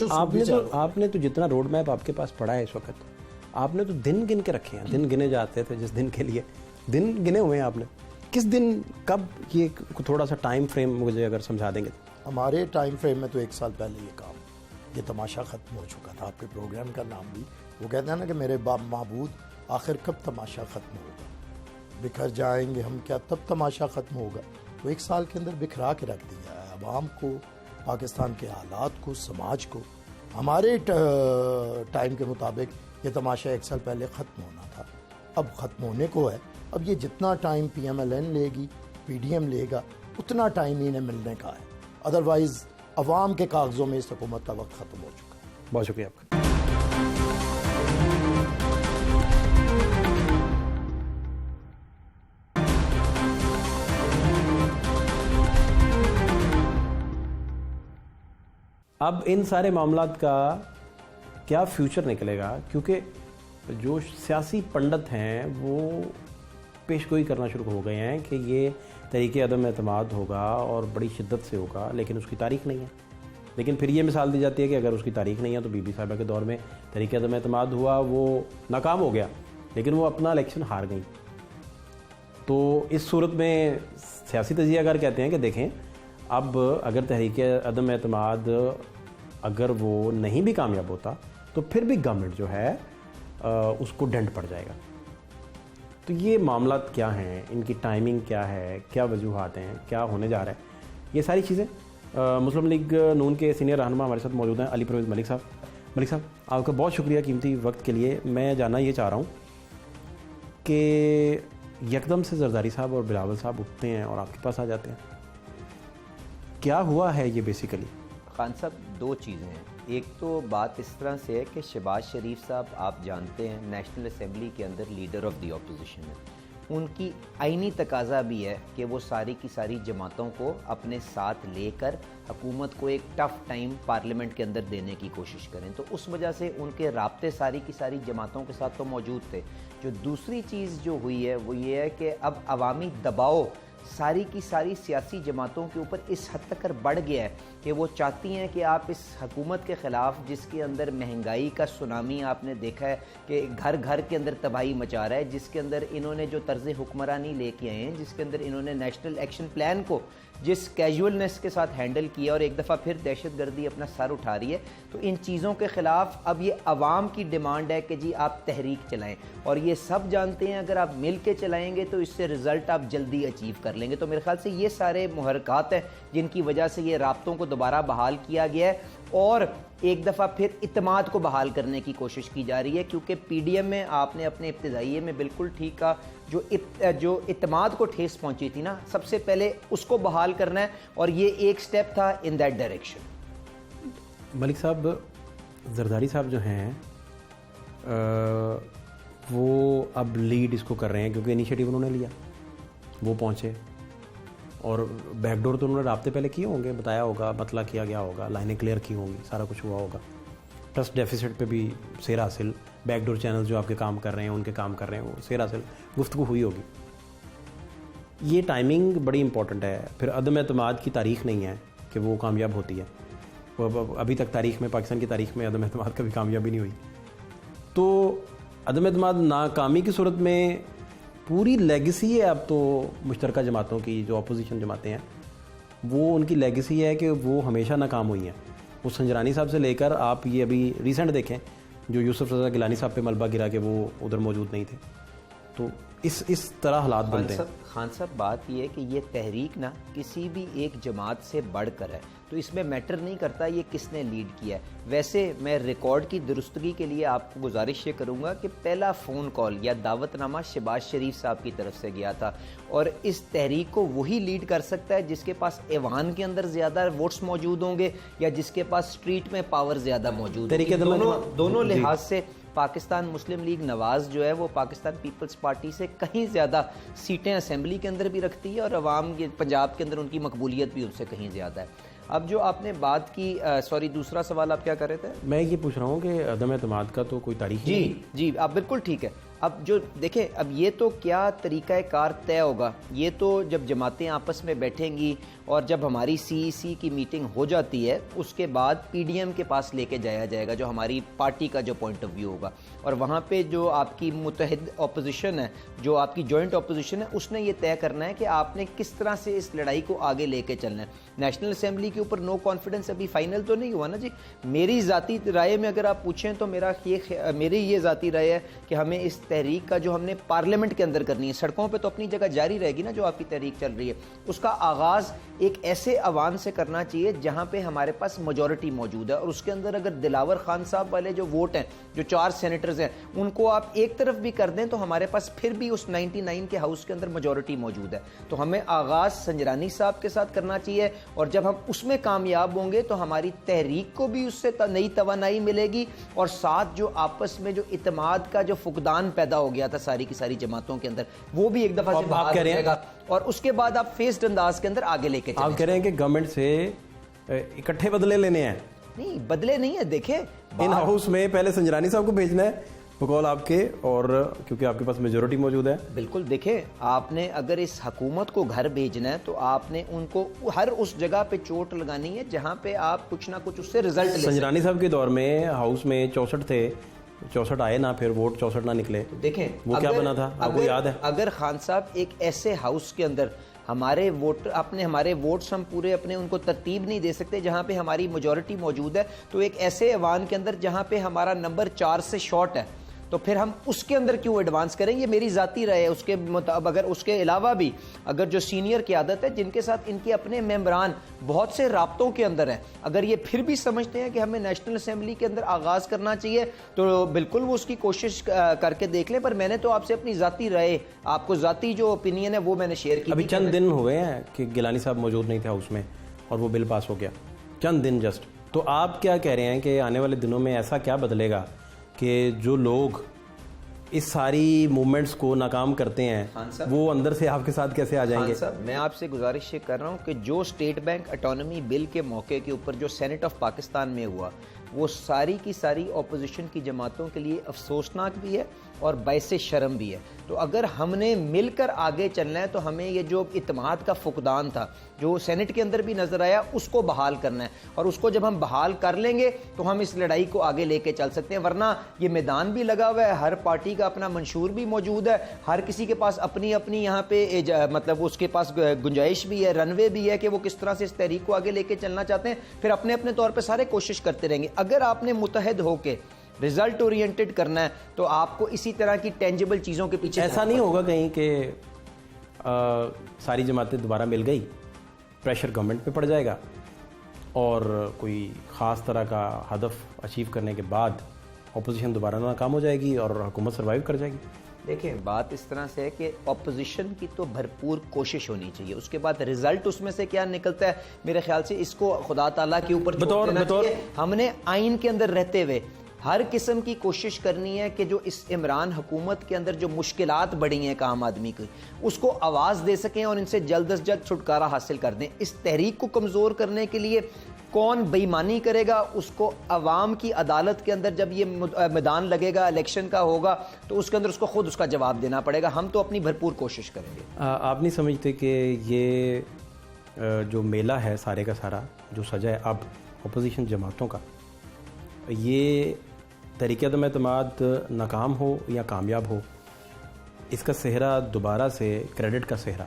تو آپ نے تو جتنا روڈ میپ آپ کے پاس پڑا ہے اس وقت, آپ نے تو دن گن کے رکھے ہیں. دن گنے جاتے تھے جس دن کے لیے, دن گنے ہوئے ہیں آپ نے. کس دن, کب, یہ تھوڑا سا ٹائم فریم مجھے اگر سمجھا دیں گے. ہمارے ٹائم فریم میں تو 1 سال پہلے یہ تماشا ختم ہو چکا تھا. آپ کے پروگرام کا نام بھی وہ کہتے ہیں نا کہ میرے معبود آخر کب تماشا ختم ہوگا, بکھر جائیں گے ہم کیا تب تماشا ختم ہوگا. تو 1 سال کے اندر بکھرا کے رکھ دیا ہے عوام کو, پاکستان کے حالات کو, سماج کو. ہمارے ٹائم کے مطابق یہ تماشا 1 سال پہلے ختم ہونا تھا, اب ختم ہونے کو ہے. اب یہ جتنا time P M L N لے گی, پی ڈی ایم لے گا, اتنا ٹائم انہیں ملنے کا ہے. ادروائز عوام کے کاغذوں میں اس حکومت کا وقت ختم ہو چکا ہے. بہت شکریہ آپ کا. اب ان سارے معاملات کا کیا فیوچر نکلے گا, کیونکہ جو سیاسی پنڈت ہیں وہ پیش گوئی کرنا شروع ہو گئے ہیں کہ یہ طریقے عدم اعتماد ہوگا اور بڑی شدت سے ہوگا, لیکن اس کی تاریخ نہیں ہے. لیکن پھر یہ مثال دی جاتی ہے کہ اگر اس کی تاریخ نہیں ہے تو بی بی صاحبہ کے دور میں طریقے عدم اعتماد ہوا, وہ ناکام ہو گیا, لیکن وہ اپنا الیکشن ہار گئیں. تو اس صورت میں سیاسی تجزیہ کار کہتے ہیں کہ دیکھیں, اب اگر تحریک عدم اعتماد اگر وہ نہیں بھی کامیاب ہوتا تو پھر بھی گورنمنٹ جو ہے اس کو ڈنٹ پڑ جائے گا. تو یہ معاملات کیا ہیں, ان کی ٹائمنگ کیا ہے, کیا وجوہات ہیں, کیا ہونے جا رہا ہے, یہ ساری چیزیں مسلم لیگ نون کے سینئر رہنما ہمارے ساتھ موجود ہیں, علی پرویز ملک صاحب. ملک صاحب, آپ کا بہت شکریہ قیمتی وقت کے لیے. میں جاننا یہ چاہ رہا ہوں کہ یکدم سے زرداری صاحب اور بلاول صاحب اٹھتے ہیں اور آپ کے پاس آ جاتے ہیں, کیا ہوا ہے یہ بیسیکلی؟ خان صاحب, 2 چیزیں ہیں. ایک تو بات اس طرح سے ہے کہ شہباز شریف صاحب آپ جانتے ہیں نیشنل اسمبلی کے اندر لیڈر آف دی اپوزیشن ہے. ان کی آئینی تقاضا بھی ہے کہ وہ ساری کی ساری جماعتوں کو اپنے ساتھ لے کر حکومت کو ایک ٹف ٹائم پارلیمنٹ کے اندر دینے کی کوشش کریں. تو اس وجہ سے ان کے رابطے ساری کی ساری جماعتوں کے ساتھ تو موجود تھے. جو دوسری چیز جو ہوئی ہے وہ یہ ہے کہ اب عوامی دباؤ ساری کی ساری سیاسی جماعتوں کے اوپر اس حد تک بڑھ گیا ہے کہ وہ چاہتی ہیں کہ آپ اس حکومت کے خلاف, جس کے اندر مہنگائی کا سونامی آپ نے دیکھا ہے کہ گھر گھر کے اندر تباہی مچا رہا ہے, جس کے اندر انہوں نے جو طرز حکمرانی لے کے آئے ہیں, جس کے اندر انہوں نے نیشنل ایکشن پلان کو جس کیجولنس کے ساتھ ہینڈل کیا اور ایک دفعہ پھر دہشت گردی اپنا سر اٹھا رہی ہے. تو ان چیزوں کے خلاف اب یہ عوام کی ڈیمانڈ ہے کہ جی آپ تحریک چلائیں, اور یہ سب جانتے ہیں اگر آپ مل کے چلائیں گے تو اس سے رزلٹ آپ جلدی اچیو کر لیں گے. تو میرے خیال سے یہ سارے محرکات ہیں جن کی وجہ سے یہ رابطوں کو دوبارہ بحال کیا گیا ہے اور ایک دفعہ پھر اعتماد کو بحال کرنے کی کوشش کی جا رہی ہے. کیونکہ پی ڈی ایم میں آپ نے اپنے ابتدائیے میں بالکل ٹھیک کہا, جو اعتماد کو ٹھیس پہنچی تھی نا, سب سے پہلے اس کو بحال کرنا ہے, اور یہ ایک سٹیپ تھا ان دیٹ ڈائریکشن. ملک صاحب, زرداری صاحب جو ہیں وہ اب لیڈ اس کو کر رہے ہیں کیونکہ انیشیٹو انہوں نے لیا, وہ پہنچے, اور بیک ڈور تو انہوں نے رابطے پہلے کیے ہوں گے, بتایا ہوگا, مطلع کیا گیا ہوگا, لائنیں کلیئر کی ہوں گی, سارا کچھ ہوا ہوگا. ٹرسٹ ڈیفیسٹ پہ بھی سیر حاصل, بیک ڈور چینل جو آپ کے کام کر رہے ہیں ان کے کام کر رہے ہیں, وہ سیر حاصل گفتگو ہوئی ہوگی. یہ ٹائمنگ بڑی امپورٹنٹ ہے. پھر عدم اعتماد کی تاریخ نہیں ہے کہ وہ کامیاب ہوتی ہے. ابھی تک تاریخ میں, پاکستان کی تاریخ میں عدم اعتماد کبھی کامیابی نہیں ہوئی. تو عدم اعتماد ناکامی کی صورت میں پوری لیگسی ہے اب تو مشترکہ جماعتوں کی, جو اپوزیشن جماعتیں ہیں, وہ ان کی لیگسی ہے کہ وہ ہمیشہ ناکام ہوئی ہیں. وہ سنجرانی صاحب سے لے کر آپ یہ ابھی ریسنٹ دیکھیں جو یوسف رضا گیلانی صاحب پہ ملبہ گرا کہ وہ ادھر موجود نہیں تھے. تو اس طرح حالات بنتے ہیں. خان صاحب بات یہ ہے کہ یہ تحریک نا کسی بھی ایک جماعت سے بڑھ کر ہے, تو اس میں میٹر نہیں کرتا یہ کس نے لیڈ کیا ہے. ویسے میں ریکارڈ کی درستگی کے لیے آپ کو گزارش یہ کروں گا کہ پہلا فون کال یا دعوت نامہ شہباز شریف صاحب کی طرف سے گیا تھا, اور اس تحریک کو وہی لیڈ کر سکتا ہے جس کے پاس ایوان کے اندر زیادہ ووٹس موجود ہوں گے یا جس کے پاس اسٹریٹ میں پاور زیادہ موجود ہے. دونوں لحاظ سے پاکستان مسلم لیگ نواز جو ہے وہ پاکستان پیپلز پارٹی سے کہیں زیادہ سیٹیں اسمبلی کے اندر بھی رکھتی ہے, اور عوام پنجاب کے اندر ان کی مقبولیت بھی ان سے کہیں زیادہ ہے. اب جو آپ نے بات کی, دوسرا سوال آپ کیا کر رہے تھے؟ میں یہ پوچھ رہا ہوں کہ عدم اعتماد کا تو کوئی تاریخ نہیں. جی آپ بالکل ٹھیک ہے. اب جو دیکھیں, اب یہ تو کیا طریقہ کار طے ہوگا, یہ تو جب جماعتیں آپس میں بیٹھیں گی اور جب ہماری سی ای سی کی میٹنگ ہو جاتی ہے اس کے بعد پی ڈی ایم کے پاس لے کے جایا جائے گا, جو ہماری پارٹی کا جو پوائنٹ آف ویو ہوگا, اور وہاں پہ جو آپ کی متحد اپوزیشن ہے, جو آپ کی جوائنٹ اپوزیشن ہے, اس نے یہ طے کرنا ہے کہ آپ نے کس طرح سے اس لڑائی کو آگے لے کے چلنا ہے. نیشنل اسمبلی کے اوپر نو کانفیڈنس ابھی فائنل تو نہیں ہوا نا جی. میری ذاتی رائے میں اگر آپ پوچھیں تو میری یہ ذاتی رائے ہے کہ ہمیں اس تحریک کا جو ہم نے پارلیمنٹ کے اندر کرنی ہے, سڑکوں پہ تو اپنی جگہ جاری رہے گی نا جو آپ کی تحریک چل رہی ہے, اس کا آغاز ایک ایسے عوام سے کرنا چاہیے جہاں پہ ہمارے پاس میجورٹی موجود ہے, اور اس کے اندر اگر دلاور خان صاحب والے جو ووٹ ہیں, جو 4 سینیٹرز ہیں, ان کو آپ ایک طرف بھی کر دیں تو ہمارے پاس پھر بھی اس 99 کے ہاؤس کے اندر میجورٹی موجود ہے. تو ہمیں آغاز سنجرانی صاحب کے ساتھ کرنا چاہیے, اور جب ہم اس میں کامیاب ہوں گے تو ہماری تحریک کو بھی اس سے نئی توانائی ملے گی, اور ساتھ جو آپس میں جو اعتماد کا جو فقدان پیدا ہو گیا تھا ساری کی ساری جماعتوں کے اندر, وہ بھی ایک دفعہ سے بحال ہو جائے گا, اور اس کے بعد آپ فیسڈ انداز کے اندر آگے لے کے چلیں. آپ کہہ رہے ہیں کہ گورنمنٹ سے اکٹھے بدلے لینے ہیں؟ نہیں, بدلے نہیں ہے. دیکھیں ان ہاؤس میں پہلے سنجرانی صاحب کو بھیجنا ہے بقول آپ کے, اور کیونکہ آپ کے پاس میجورٹی موجود ہے. بالکل. دیکھیں, آپ نے اگر اس حکومت کو گھر بھیجنا ہے تو آپ نے ان کو ہر اس جگہ پہ چوٹ لگانی ہے جہاں پہ آپ کچھ نہ کچھ اس سے رزلٹ لے. سنجرانی صاحب کے دور میں ہاؤس میں 64 تھے, 64 آئے نہ, پھر ووٹ 64 نہ نکلے. دیکھیں وہ کیا بنا تھا, آپ کو یاد ہے؟ اگر خان صاحب ایک ایسے ہاؤس کے اندر ہمارے ووٹس ہم پورے اپنے ان کو ترتیب نہیں دے سکتے جہاں پہ ہماری میجورٹی موجود ہے, تو ایک ایسے ایوان کے اندر جہاں پہ ہمارا نمبر 4 سے شارٹ ہے, تو پھر ہم اس کے اندر کیوں ایڈوانس کریں؟ یہ میری ذاتی رائے ہے. اس کے اگر اس کے علاوہ بھی اگر جو سینئر قیادت ہے جن کے ساتھ ان کے اپنے ممبران بہت سے رابطوں کے اندر ہیں, اگر یہ پھر بھی سمجھتے ہیں کہ ہمیں نیشنل اسمبلی کے اندر آغاز کرنا چاہیے تو بالکل وہ اس کی کوشش کر کے دیکھ لیں. پر میں نے تو آپ سے اپنی ذاتی رائے, آپ کو ذاتی جو اوپینین ہے وہ میں نے شیئر کی. ابھی چند دن ہوئے ہیں کہ گیلانی صاحب موجود نہیں تھے ہاؤس میں اور وہ بل پاس ہو گیا, چند دن جسٹ. تو آپ کیا کہہ رہے ہیں کہ آنے والے دنوں میں ایسا کیا بدلے گا کہ جو لوگ اس ساری موومنٹس کو ناکام کرتے ہیں وہ اندر سے آپ کے ساتھ کیسے آ جائیں گے؟ میں آپ سے گزارش یہ کر رہا ہوں کہ جو اسٹیٹ بینک اٹانومی بل کے موقع کے اوپر جو سینٹ آف پاکستان میں ہوا, وہ ساری کی ساری اپوزیشن کی جماعتوں کے لیے افسوسناک بھی ہے اور باعث شرم بھی ہے. تو اگر ہم نے مل کر آگے چلنا ہے تو ہمیں یہ جو اعتماد کا فقدان تھا جو سینٹ کے اندر بھی نظر آیا اس کو بحال کرنا ہے, اور اس کو جب ہم بحال کر لیں گے تو ہم اس لڑائی کو آگے لے کے چل سکتے ہیں. ورنہ یہ میدان بھی لگا ہوا ہے, ہر پارٹی کا اپنا منشور بھی موجود ہے, ہر کسی کے پاس اپنی اپنی یہاں پہ مطلب اس کے پاس گنجائش بھی ہے, رن وے بھی ہے کہ وہ کس طرح سے اس تحریک کو آگے لے کے چلنا چاہتے ہیں. پھر اپنے اپنے طور پہ سارے کوشش کرتے رہیں گے. اگر آپ نے متحد ہو کے ریزلٹ اورینٹڈ کرنا ہے تو آپ کو اسی طرح کی ٹینجیبل چیزوں کے پیچھے. ایسا نہیں ہوگا کہیں کہ ساری جماعتیں دوبارہ مل گئی, پریشر گورنمنٹ پہ پڑ جائے گا اور کوئی خاص طرح کا ہدف اچیو کرنے کے بعد اپوزیشن دوبارہ ناکام ہو جائے گی اور حکومت سروائیو کر جائے گی؟ دیکھیں, بات اس طرح سے ہے کہ اپوزیشن کی تو بھرپور کوشش ہونی چاہیے, اس کے بعد رزلٹ اس میں سے کیا نکلتا ہے میرے خیال سے اس کو خدا تعالیٰ کے اوپر چھوڑ دینا چاہیے. ہم نے آئین کے اندر رہتے ہوئے ہر قسم کی کوشش کرنی ہے کہ جو اس عمران حکومت کے اندر جو مشکلات بڑھی ہیں عام آدمی کی, اس کو آواز دے سکیں اور ان سے جلد از جلد چھٹکارا حاصل کر دیں. اس تحریک کو کمزور کرنے کے لیے کون بے ایمانی کرے گا, اس کو عوام کی عدالت کے اندر جب یہ میدان لگے گا, الیکشن کا ہوگا, تو اس کے اندر اس کو خود اس کا جواب دینا پڑے گا. ہم تو اپنی بھرپور کوشش کریں گے. آپ نہیں سمجھتے کہ یہ جو میلہ ہے سارے کا سارا جو سجا ہے اب اپوزیشن جماعتوں کا, یہ تحریک عدم اعتماد ناکام ہو یا کامیاب ہو, اس کا صحرا دوبارہ سے کریڈٹ کا صحرا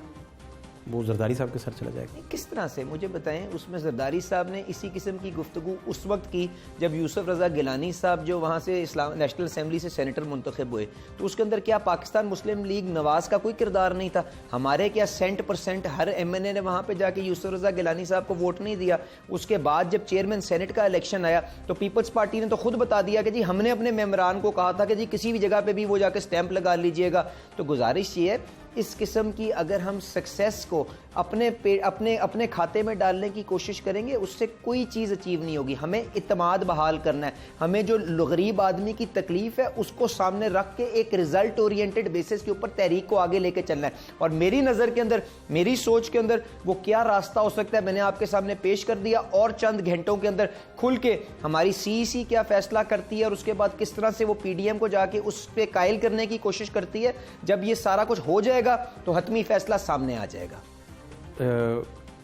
وہ زرداری صاحب کے سر چلا جائے گا؟ کس طرح سے مجھے بتائیں. اس میں زرداری صاحب نے اسی قسم کی گفتگو اس وقت کی جب یوسف رضا گیلانی صاحب جو وہاں سے نیشنل اسمبلی سے سینیٹر منتخب ہوئے, تو اس کے اندر کیا پاکستان مسلم لیگ نواز کا کوئی کردار نہیں تھا؟ ہمارے کیا سینٹ پرسینٹ ہر ایم این اے نے وہاں پہ جا کے یوسف رضا گیلانی صاحب کو ووٹ نہیں دیا. اس کے بعد جب چیئرمین سینٹ کا الیکشن آیا تو پیپلز پارٹی نے تو خود بتا دیا کہ جی ہم نے اپنے ممبران کو کہا تھا کہ جی کسی بھی جگہ پہ بھی وہ جا کے اسٹیمپ لگا لیجئے گا. تو گزارش یہ ہے اس قسم کی اگر ہم سکسیس کو اپنے کھاتے میں ڈالنے کی کوشش کریں گے, اس سے کوئی چیز اچیو نہیں ہوگی. ہمیں اعتماد بحال کرنا ہے, ہمیں جو غریب آدمی کی تکلیف ہے اس کو سامنے رکھ کے ایک ریزلٹ اورینٹڈ بیسس کے اوپر تحریک کو آگے لے کے چلنا ہے. اور میری نظر کے اندر, میری سوچ کے اندر وہ کیا راستہ ہو سکتا ہے میں نے آپ کے سامنے پیش کر دیا, اور چند گھنٹوں کے اندر کھل کے ہماری سی کیا فیصلہ کرتی ہے اور اس کے بعد کس طرح سے وہ پی ڈی ایم کو جا کے اس پہ قائل کرنے کی کوشش کرتی ہے. جب یہ سارا کچھ ہو جائے گا تو حتمی فیصلہ سامنے آ جائے گا.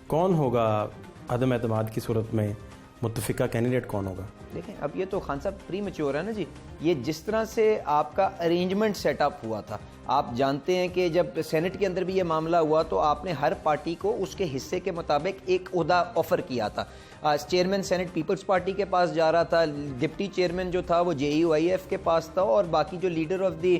کون ہوگا عدم اعتماد کی صورت میں متفقہ کینڈیڈیٹ کون ہوگا؟ دیکھیں اب یہ تو خان صاحب پری میچور ہے نا جی. یہ جس طرح سے آپ کا ارینجمنٹ سیٹ اپ ہوا تھا, آپ جانتے ہیں کہ جب سینٹ کے اندر بھی یہ معاملہ ہوا تو آپ نے ہر پارٹی کو اس کے حصے کے مطابق ایک عہدہ آفر کیا تھا. چیئرمین سینٹ پیپلز پارٹی کے پاس جا رہا تھا, ڈپٹی چیئرمین جو تھا وہ JUIF کے پاس تھا, اور باقی جو لیڈر آف دی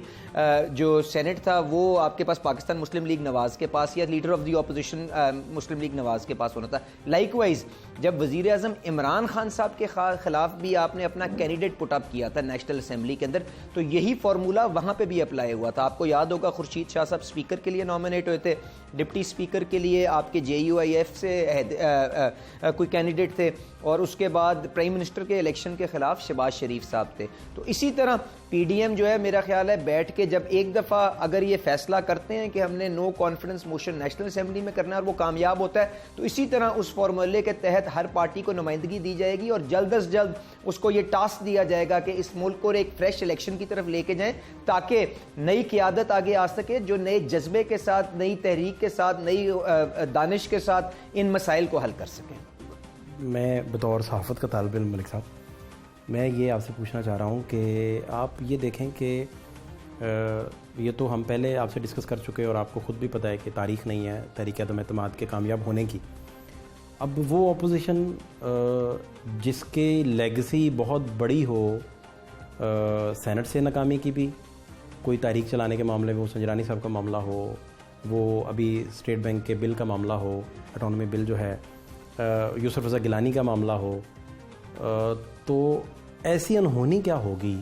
جو سینٹ تھا وہ آپ کے پاس پاکستان مسلم لیگ نواز کے پاس یا leader of the opposition Muslim League Nawaz کے پاس ہونا تھا. لائک وائز جب وزیر اعظم عمران خان صاحب کے خلاف بھی آپ نے اپنا کینڈیڈیٹ پٹ اپ کیا تھا نیشنل اسمبلی کے اندر, تو یہی فارمولہ وہاں پہ بھی اپلائی ہوا تھا. آپ کو یاد ہوگا خورشید شاہ صاحب اسپیکر کے لیے نامنیٹ ہوئے تھے, ڈپٹی اسپیکر کے لیے آپ کے JUIF سے کوئی کینڈیڈیٹ تھے, اور اس کے بعد پرائم منسٹر کے الیکشن کے خلاف شہباز شریف صاحب تھے. تو اسی طرح پی ڈی ایم جو ہے میرا خیال ہے بیٹھ کے جب ایک دفعہ اگر یہ فیصلہ کرتے ہیں کہ ہم نے no confidence motion national assembly میں کرنا ہے اور وہ کامیاب ہوتا ہے, تو اسی طرح اس فارمولے کے تحت ہر پارٹی کو نمائندگی دی جائے گی اور جلد از جلد اس کو یہ ٹاسک دیا جائے گا کہ اس ملک کو ایک فریش الیکشن کی طرف لے کے جائیں, تاکہ نئی قیادت آگے آ سکے جو نئے جذبے کے ساتھ, نئی تحریک کے ساتھ, نئی دانش کے ساتھ ان مسائل کو حل کر سکیں. میں بطور صحافت کا طالب علم ملک صاحب, میں یہ آپ سے پوچھنا چاہ رہا ہوں کہ آپ یہ دیکھیں کہ یہ تو ہم پہلے آپ سے ڈسکس کر چکے اور آپ کو خود بھی پتہ ہے کہ تاریخ نہیں ہے تحریک عدم اعتماد کے کامیاب ہونے کی. اب وہ اپوزیشن جس کی لیگسی بہت بڑی ہو, سینٹ سے ناکامی کی بھی, کوئی تحریک چلانے کے معاملے میں وہ سنجرانی صاحب کا معاملہ ہو, وہ ابھی اسٹیٹ بینک کے بل کا معاملہ ہو, اٹانومی بل جو ہے, یوسف رضا گیلانی کا معاملہ ہو, تو ایسی انہونی کیا ہوگی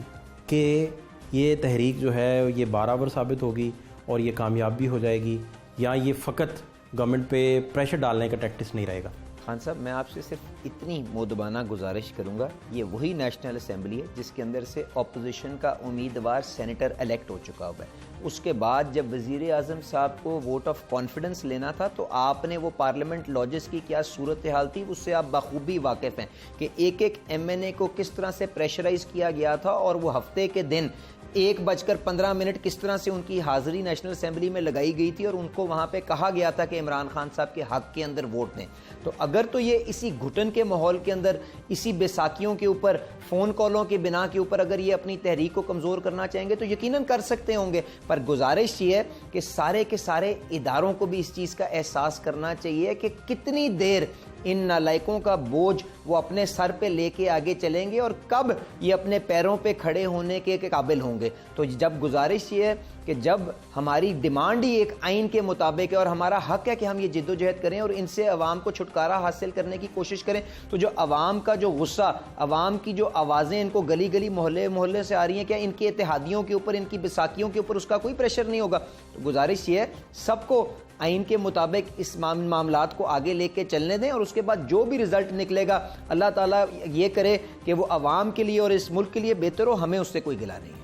کہ یہ تحریک جو ہے یہ بارآور ثابت ہوگی اور یہ کامیاب بھی ہو جائے گی, یا یہ فقط گورنمنٹ پہ پریشر ڈالنے کا ٹیکٹس نہیں رہے گا؟ خان صاحب میں آپ سے صرف اتنی مودبانہ گزارش کروں گا, یہ وہی نیشنل اسمبلی ہے جس کے اندر سے اپوزیشن کا امیدوار سینیٹر الیکٹ ہو چکا ہوا ہے. اس کے بعد جب وزیر اعظم صاحب کو ووٹ آف کانفیڈنس لینا تھا تو آپ نے وہ پارلیمنٹ لاجز کی کیا صورتحال تھی اس سے آپ بخوبی واقف ہیں کہ ایک ایک MNA کو کس طرح سے پریشرائز کیا گیا تھا, اور وہ ہفتے کے دن 1:15 کس طرح سے ان کی حاضری نیشنل اسمبلی میں لگائی گئی تھی اور ان کو وہاں پہ کہا گیا تھا کہ عمران خان صاحب کے حق کے اندر ووٹ دیں. تو اگر تو یہ اسی گھٹن کے ماحول کے اندر, اسی بیساکھیوں کے اوپر, فون کالوں کی بنا کے اوپر اگر یہ اپنی تحریک کو کمزور کرنا چاہیں گے تو یقیناً کر سکتے ہوں گے, پر گزارش یہ ہے کہ سارے کے سارے اداروں کو بھی اس چیز کا احساس کرنا چاہیے کہ کتنی دیر ان نالائکوں کا بوجھ وہ اپنے سر پہ لے کے آگے چلیں گے اور کب یہ اپنے پیروں پہ کھڑے ہونے کے قابل ہوں گے. تو جب گزارش یہ ہے کہ جب ہماری ڈیمانڈ ہی ایک آئین کے مطابق ہے اور ہمارا حق ہے کہ ہم یہ جد و جہد کریں اور ان سے عوام کو چھٹکارا حاصل کرنے کی کوشش کریں, تو جو عوام کا جو غصہ, عوام کی جو آوازیں ان کو گلی گلی محلے محلے سے آ رہی ہیں, کیا ان کی اتحادیوں کے اوپر, ان کی بیساکھیوں کے اوپر اس کا کوئی پریشر نہیں ہوگا؟ تو گزارش یہ ہے سب کو آئین کے مطابق اس معاملات کو آگے لے کے چلنے دیں, اور اس کے بعد جو بھی رزلٹ نکلے گا اللہ تعالیٰ یہ کرے کہ وہ عوام کے لیے اور اس ملک کے لیے بہتر ہو, ہمیں اس سے کوئی گلہ نہیں ہے.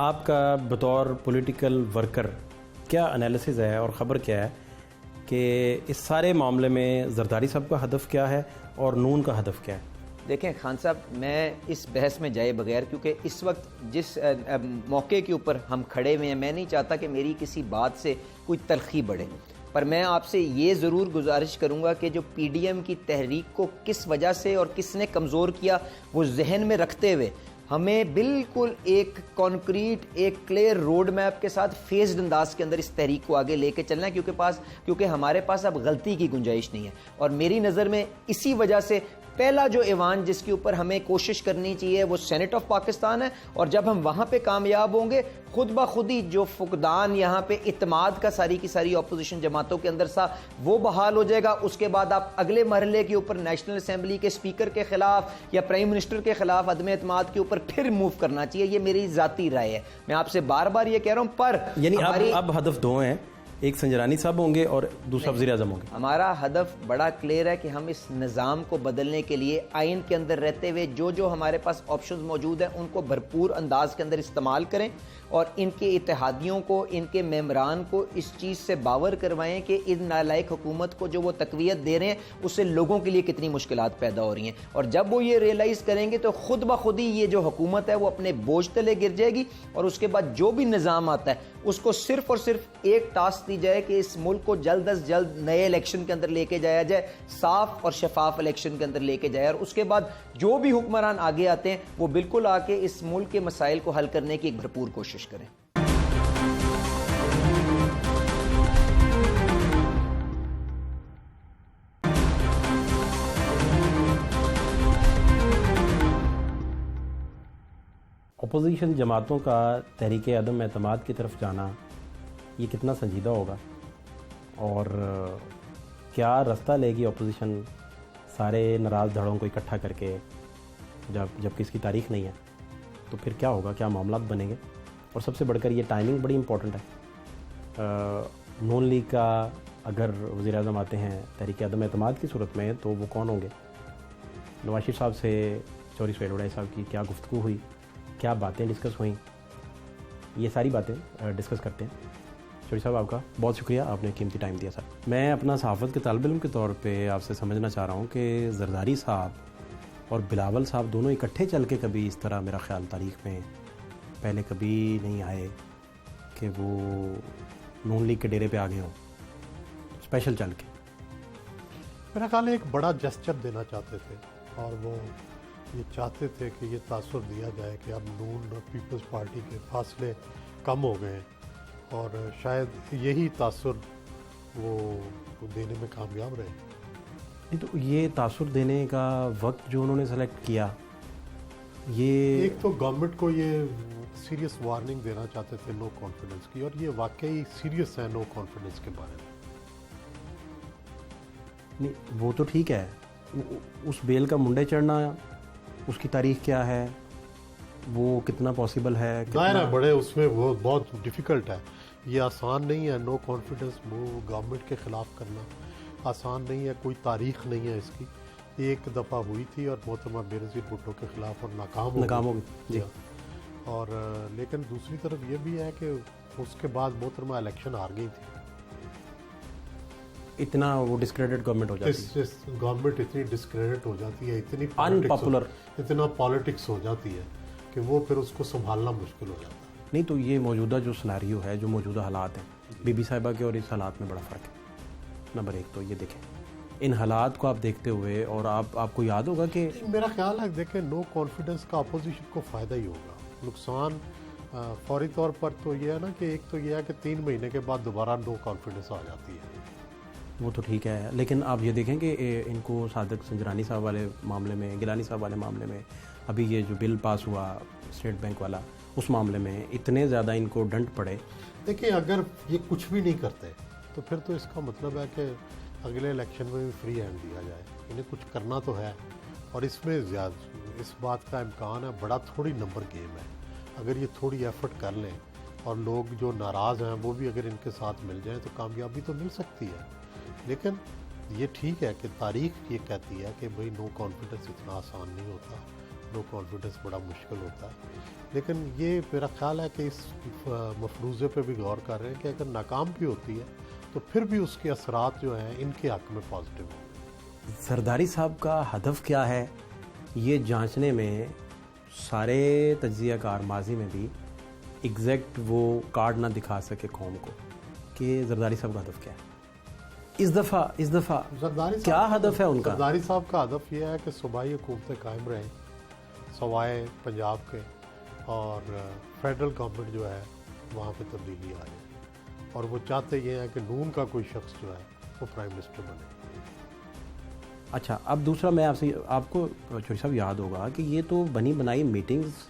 آپ کا بطور پولیٹیکل ورکر کیا انالیسز ہے اور خبر کیا ہے کہ اس سارے معاملے میں زرداری صاحب کا ہدف کیا ہے اور نون کا ہدف کیا ہے؟ دیکھیں خان صاحب, میں اس بحث میں جائے بغیر, کیونکہ اس وقت جس موقع کے اوپر ہم کھڑے ہوئے ہیں, میں نہیں چاہتا کہ میری کسی بات سے کوئی تلخی بڑھے, پر میں آپ سے یہ ضرور گزارش کروں گا کہ جو پی ڈی ایم کی تحریک کو کس وجہ سے اور کس نے کمزور کیا, وہ ذہن میں رکھتے ہوئے ہمیں بالکل ایک کانکریٹ, ایک کلیئر روڈ میپ کے ساتھ فیزڈ انداز کے اندر اس تحریک کو آگے لے کے چلنا ہے, کیونکہ ہمارے پاس اب غلطی کی گنجائش نہیں ہے. اور میری نظر میں اسی وجہ سے پہلا جو ایوان جس کے اوپر ہمیں کوشش کرنی چاہیے وہ سینٹ آف پاکستان ہے, اور جب ہم وہاں پہ کامیاب ہوں گے خود بخود ہی جو فقدان یہاں پہ اعتماد کا ساری کی ساری اپوزیشن جماعتوں کے اندر تھا وہ بحال ہو جائے گا. اس کے بعد آپ اگلے مرحلے کے اوپر نیشنل اسمبلی کے اسپیکر کے خلاف یا پرائم منسٹر کے خلاف عدم اعتماد کے اوپر پھر موو کرنا چاہیے. یہ میری ذاتی رائے ہے, میں آپ سے بار بار یہ کہہ رہا ہوں. پر یعنی اب ہدف دو ہیں, ایک سنجرانی صاحب ہوں گے اور دوسرا وزیر اعظم ہوں گے. ہمارا ہدف بڑا کلیئر ہے کہ ہم اس نظام کو بدلنے کے لیے آئین کے اندر رہتے ہوئے جو ہمارے پاس آپشنز موجود ہیں ان کو بھرپور انداز کے اندر استعمال کریں, اور ان کے اتحادیوں کو, ان کے ممبران کو اس چیز سے باور کروائیں کہ ان نالائق حکومت کو جو وہ تقویت دے رہے ہیں اس سے لوگوں کے لیے کتنی مشکلات پیدا ہو رہی ہیں. اور جب وہ یہ ریئلائز کریں گے تو خود بخود ہی یہ جو حکومت ہے وہ اپنے بوجھ تلے گر جائے گی, اور اس کے بعد جو بھی نظام آتا ہے اس کو صرف اور صرف ایک ٹاسک دی جائے کہ اس ملک کو جلد از جلد نئے الیکشن کے اندر لے کے جایا جائے, صاف اور شفاف الیکشن کے اندر لے کے جائے, اور اس کے بعد جو بھی حکمران آگے آتے ہیں وہ بالکل آ کے اس ملک کے مسائل کو حل کرنے کی ایک بھرپور کوشش کریں. اپوزیشن جماعتوں کا تحریک عدم اعتماد کی طرف جانا یہ کتنا سنجیدہ ہوگا, اور کیا رستہ لے گی اپوزیشن سارے ناراض دھڑوں کو اکٹھا کر کے, جب کہ اس کی تاریخ نہیں ہے تو پھر کیا ہوگا, کیا معاملات بنیں گے؟ اور سب سے بڑھ کر یہ ٹائمنگ بڑی امپورٹنٹ ہے. نون لیگ کا اگر وزیر اعظم آتے ہیں تحریک عدم اعتماد کی صورت میں تو وہ کون ہوں گے؟ نواز شریف صاحب سے چوری سہیل وڈائی صاحب کی کیا گفتگو ہوئی, کیا باتیں ڈسکس ہوئیں, یہ ساری باتیں ڈسکس کرتے ہیں. چوری صاحب آپ کا بہت شکریہ, آپ نے قیمتی ٹائم دیا. سر میں اپنا صحافت کے طالب علم کے طور پہ آپ سے سمجھنا چاہ رہا ہوں کہ زرداری صاحب اور بلاول صاحب دونوں اکٹھے چل کے کبھی اس طرح میرا خیال تاریخ میں پہلے کبھی نہیں آئے کہ وہ نون لیگ کے ڈیرے پہ آگے ہوں اسپیشل چل کے. میرا خیال ہے ایک بڑا جسچر دینا چاہتے تھے, اور وہ یہ چاہتے تھے کہ یہ تاثر دیا جائے کہ اب نون اور پیپلز پارٹی کے فاصلے کم ہو گئے ہیں, اور شاید یہی تاثر وہ دینے میں کامیاب رہے. نہیں تو یہ تاثر دینے کا وقت جو انہوں نے سلیکٹ کیا, یہ ایک تو گورنمنٹ کو یہ سیریس وارننگ دینا چاہتے تھے نو کانفیڈنس کی, اور یہ واقعی سیریس ہے نو کانفیڈنس کے بارے میں. نہیں وہ تو ٹھیک ہے, اس بیل کا منڈے چڑھنا اس کی تاریخ کیا ہے, وہ کتنا پاسبل ہے, ظاہر ہے بڑے اس میں وہ بہت ڈیفیکلٹ ہے, یہ آسان نہیں ہے. نو کانفیڈنس وہ گورنمنٹ کے خلاف کرنا آسان نہیں ہے, کوئی تاریخ نہیں ہے اس کی. ایک دفعہ ہوئی تھی اور محترمہ بینظیر بھٹو کے خلاف اور ناکام ہو گئی جی. اور لیکن دوسری طرف یہ بھی ہے کہ اس کے بعد محترمہ الیکشن ہار گئی تھی. اتنا وہ ڈسکریڈٹ گورنمنٹ ہو جاتی ہے, گورنمنٹ اتنی ڈسکریڈٹ ہو جاتی ہے, اتنی انپاپولر, اتنا پالیٹکس ہو جاتی ہے کہ وہ پھر اس کو سنبھالنا مشکل ہو جاتا ہے. نہیں تو یہ موجودہ جو سناریو ہے, جو موجودہ حالات ہیں بی بی صاحبہ کے اور اس حالات میں بڑا فرق ہے. نمبر ایک تو یہ دیکھیں ان حالات کو آپ دیکھتے ہوئے, اور آپ کو یاد ہوگا کہ میرا خیال ہے دیکھیں نو کانفیڈنس کا اپوزیشن کو فائدہ ہی ہوگا. نقصان فوری طور پر تو یہ ہے نا کہ ایک تو یہ ہے کہ 3 مہینے کے بعد دوبارہ نو کانفیڈنس آ جاتی ہے. وہ تو ٹھیک ہے, لیکن آپ یہ دیکھیں کہ ان کو صادق سنجرانی صاحب والے معاملے میں, گیلانی صاحب والے معاملے میں, ابھی یہ جو بل پاس ہوا اسٹیٹ بینک والا, اس معاملے میں اتنے زیادہ ان کو ڈنٹ پڑے دیکھیں اگر یہ کچھ بھی نہیں کرتے تو پھر تو اس کا مطلب ہے کہ اگلے الیکشن میں بھی فری ہینڈ دیا جائے. انہیں کچھ کرنا تو ہے اور اس میں زیادہ اس بات کا امکان ہے, بڑا تھوڑی نمبر گیم ہے. اگر یہ تھوڑی ایفرٹ کر لیں اور لوگ جو ناراض ہیں وہ بھی اگر ان کے ساتھ مل جائیں تو کامیابی تو مل سکتی ہے. لیکن یہ ٹھیک ہے کہ تاریخ یہ کہتی ہے کہ بھئی نو کانفیڈنس اتنا آسان نہیں ہوتا, نو کانفیڈنس بڑا مشکل ہوتا ہے. لیکن یہ میرا خیال ہے کہ اس مفروضے پہ بھی غور کر رہے ہیں کہ اگر ناکام بھی ہوتی ہے تو پھر بھی اس کے اثرات جو ہیں ان کے حق میں پازیٹیو ہوں گے. زرداری صاحب کا ہدف کیا ہے یہ جانچنے میں سارے تجزیہ کار ماضی میں بھی ایگزیکٹ وہ کارڈ نہ دکھا سکے قوم کو کہ زرداری صاحب کا ہدف کیا ہے. اس دفعہ زرداری کیا ہدف ہے ان کا؟ زرداری صاحب کا ہدف یہ ہے کہ صوبائی حکومتیں قائم رہیں سوائے پنجاب کے, اور فیڈرل گورنمنٹ جو ہے وہاں پہ تبدیلی آ جائے. اور وہ چاہتے یہ ہیں کہ نون کا کوئی شخص جو ہے وہ پرائم منسٹر بنے. اچھا, اب دوسرا میں آپ کو چوہدری صاحب یاد ہوگا کہ یہ تو بنی بنائی میٹنگز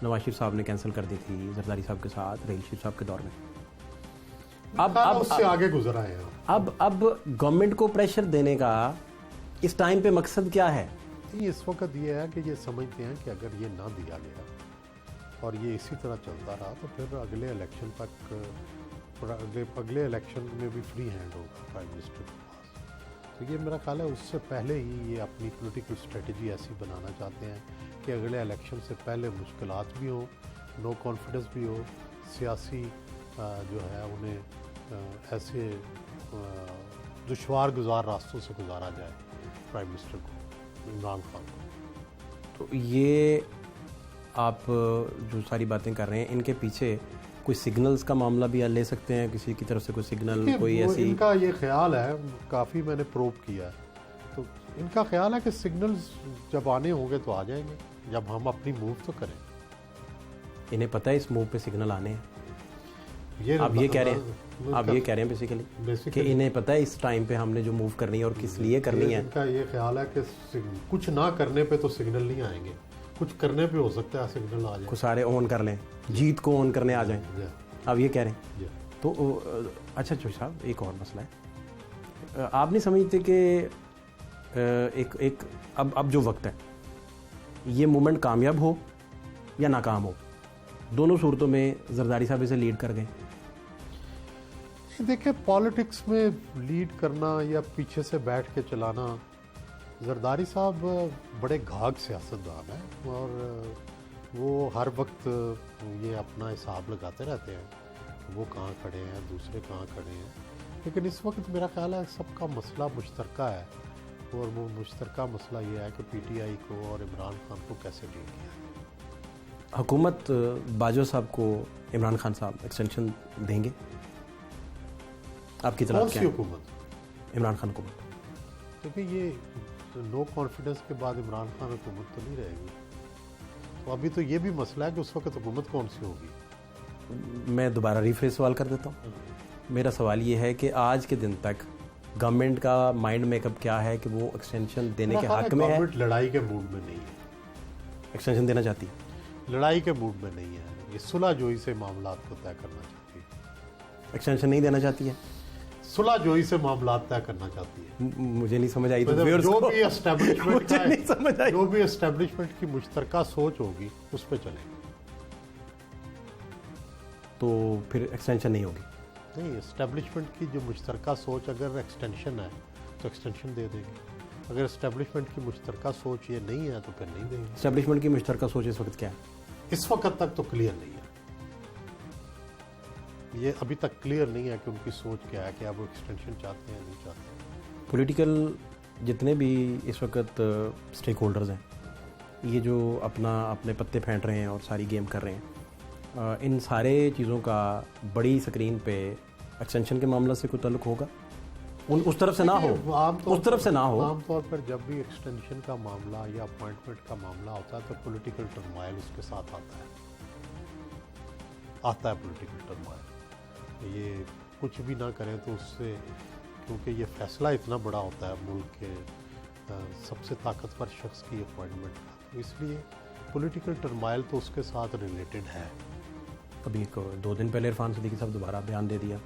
نواز شریف صاحب نے کینسل کر دی تھی زرداری صاحب کے ساتھ ریل شریف صاحب کے دور میں. اب اس سے آگے گزر آئے ہیں. اب گورنمنٹ کو پریشر دینے کا اس ٹائم پہ مقصد کیا ہے؟ اس وقت یہ ہے کہ یہ سمجھتے ہیں کہ اگر یہ نہ دیا گیا اور یہ اسی طرح چلتا رہا تو پھر اگلے الیکشن تک, اگلے الیکشن میں بھی فری ہینڈ ہوگا پرائم منسٹر کے پاس. تو یہ میرا خیال ہے اس سے پہلے ہی یہ اپنی پولیٹیکل اسٹریٹجی ایسی بنانا چاہتے ہیں کہ اگلے الیکشن سے پہلے مشکلات بھی ہوں, نو کانفیڈنس بھی ہو, سیاسی جو ہے انہیں ایسے دشوار گزار راستوں سے گزارا جائے پرائم منسٹر کو, عمران خان کو. تو یہ آپ جو ساری باتیں کر رہے ہیں ان کے پیچھے کوئی سگنلز کا معاملہ بھی لے سکتے ہیں, کسی کی طرف سے کوئی سگنل, کوئی ایسی؟ ان کا یہ خیال ہے, کافی میں نے پروب کیا ہے, تو ان کا خیال ہے کہ سگنلز جب آنے ہوں گے تو آ جائیں گے جب ہم اپنی موو تو کریں. انہیں پتہ ہے اس موو پہ سگنل آنے ہیں؟ آپ یہ کہہ رہے ہیں بیسیکلی کہ انہیں پتہ ہے اس ٹائم پہ ہم نے جو موو کرنی ہے اور کس لیے کرنی ہے. ان کا یہ خیال ہے کہ کچھ نہ کرنے پہ تو سگنل نہیں آئیں گے, کچھ کرنے پہ ہو سکتا ہے سگنل آ جائے, کو سارے اون کر لیں, جیت کو اون کرنے آ جائیں. آپ یہ کہہ رہے ہیں تو اچھا چوہدری صاحب ایک اور مسئلہ ہے, آپ نہیں سمجھتے کہ ایک اب جو وقت ہے یہ موومنٹ کامیاب ہو یا ناکام ہو, دونوں صورتوں میں زرداری صاحب اسے لیڈ کر گئے. دیکھیں پالیٹکس میں لیڈ کرنا یا پیچھے سے بیٹھ کے چلانا, زرداری صاحب بڑے گھاگ سیاستدان ہیں اور وہ ہر وقت یہ اپنا حساب لگاتے رہتے ہیں وہ کہاں کھڑے ہیں, دوسرے کہاں کھڑے ہیں. لیکن اس وقت میرا خیال ہے سب کا مسئلہ مشترکہ ہے, اور وہ مشترکہ مسئلہ یہ ہے کہ پی ٹی آئی کو اور عمران خان کو کیسے ڈیل کیا جائے. حکومت باجوہ صاحب کو عمران خان صاحب ایکسٹینشن دیں گے؟ آپ کی طرف کیا ہے؟ حکومت عمران خان حکومت, کیونکہ یہ نو کانفیڈنس کے بعد عمران خان حکومت تو نہیں رہے گی. تو ابھی تو یہ بھی مسئلہ ہے کہ اس وقت حکومت کون سی ہوگی. میں دوبارہ ریفریز سوال کر دیتا ہوں. میرا سوال یہ ہے کہ آج کے دن تک گورنمنٹ کا مائنڈ میک اپ کیا ہے کہ وہ ایکسٹینشن دینے کے حق میں ہے؟ گورنمنٹ لڑائی کے موڈ میں نہیں ہے, ایکسٹینشن دینا چاہتی ہے, لڑائی کے موڈ میں نہیں ہے. یہ صلح جوئی سے معاملات کو طے کرنا چاہتی ہے. ایکسٹینشن نہیں دینا چاہتی ہے, صلح جوئی سے معاملات طے کرنا چاہتی ہے. مجھے نہیں سمجھ آئی. جو بھی اسٹیبلشمنٹ کی مشترکہ سوچ ہوگی اس پہ چلیں گے, تو پھر ایکسٹینشن نہیں ہوگی. نہیں, اسٹیبلشمنٹ کی جو مشترکہ سوچ اگر ایکسٹینشن ہے تو ایکسٹینشن دے دیں گے. اگر اسٹیبلشمنٹ کی مشترکہ سوچ یہ نہیں ہے تو پھر نہیں دیں گے. اسٹیبلشمنٹ کی مشترکہ سوچ اس وقت کیا ہے؟ اس وقت تک تو کلیئر نہیں ہے. یہ ابھی تک کلیئر نہیں ہے کہ ان کی سوچ کیا ہے, کہ اب وہ ایکسٹینشن چاہتے ہیں نہیں چاہتے. پولیٹیکل جتنے بھی اس وقت اسٹیک ہولڈرز ہیں یہ جو اپنے پتے پھینٹ رہے ہیں اور ساری گیم کر رہے ہیں, ان سارے چیزوں کا بڑی سکرین پہ ایکسٹینشن کے معاملہ سے کوئی تعلق ہوگا؟ اس طرف سے نہ ہو, اس طرف سے نہ ہو. عام طور پر جب بھی ایکسٹینشن کا معاملہ یا اپوائنٹمنٹ کا معاملہ ہوتا ہے تو پولیٹیکل ٹرمائل اس کے ساتھ آتا ہے پولیٹیکل ٹرمائل. یہ کچھ بھی نہ کریں تو اس سے, کیونکہ یہ فیصلہ اتنا بڑا ہوتا ہے ملک کے سب سے طاقتور شخص کی اپوائنٹمنٹ کا, تو اس لیے پولیٹیکل ٹرمائل تو اس کے ساتھ ریلیٹڈ ہے. ابھی 2 دن پہلے عرفان صدیقی صاحب دوبارہ بیان دے دیا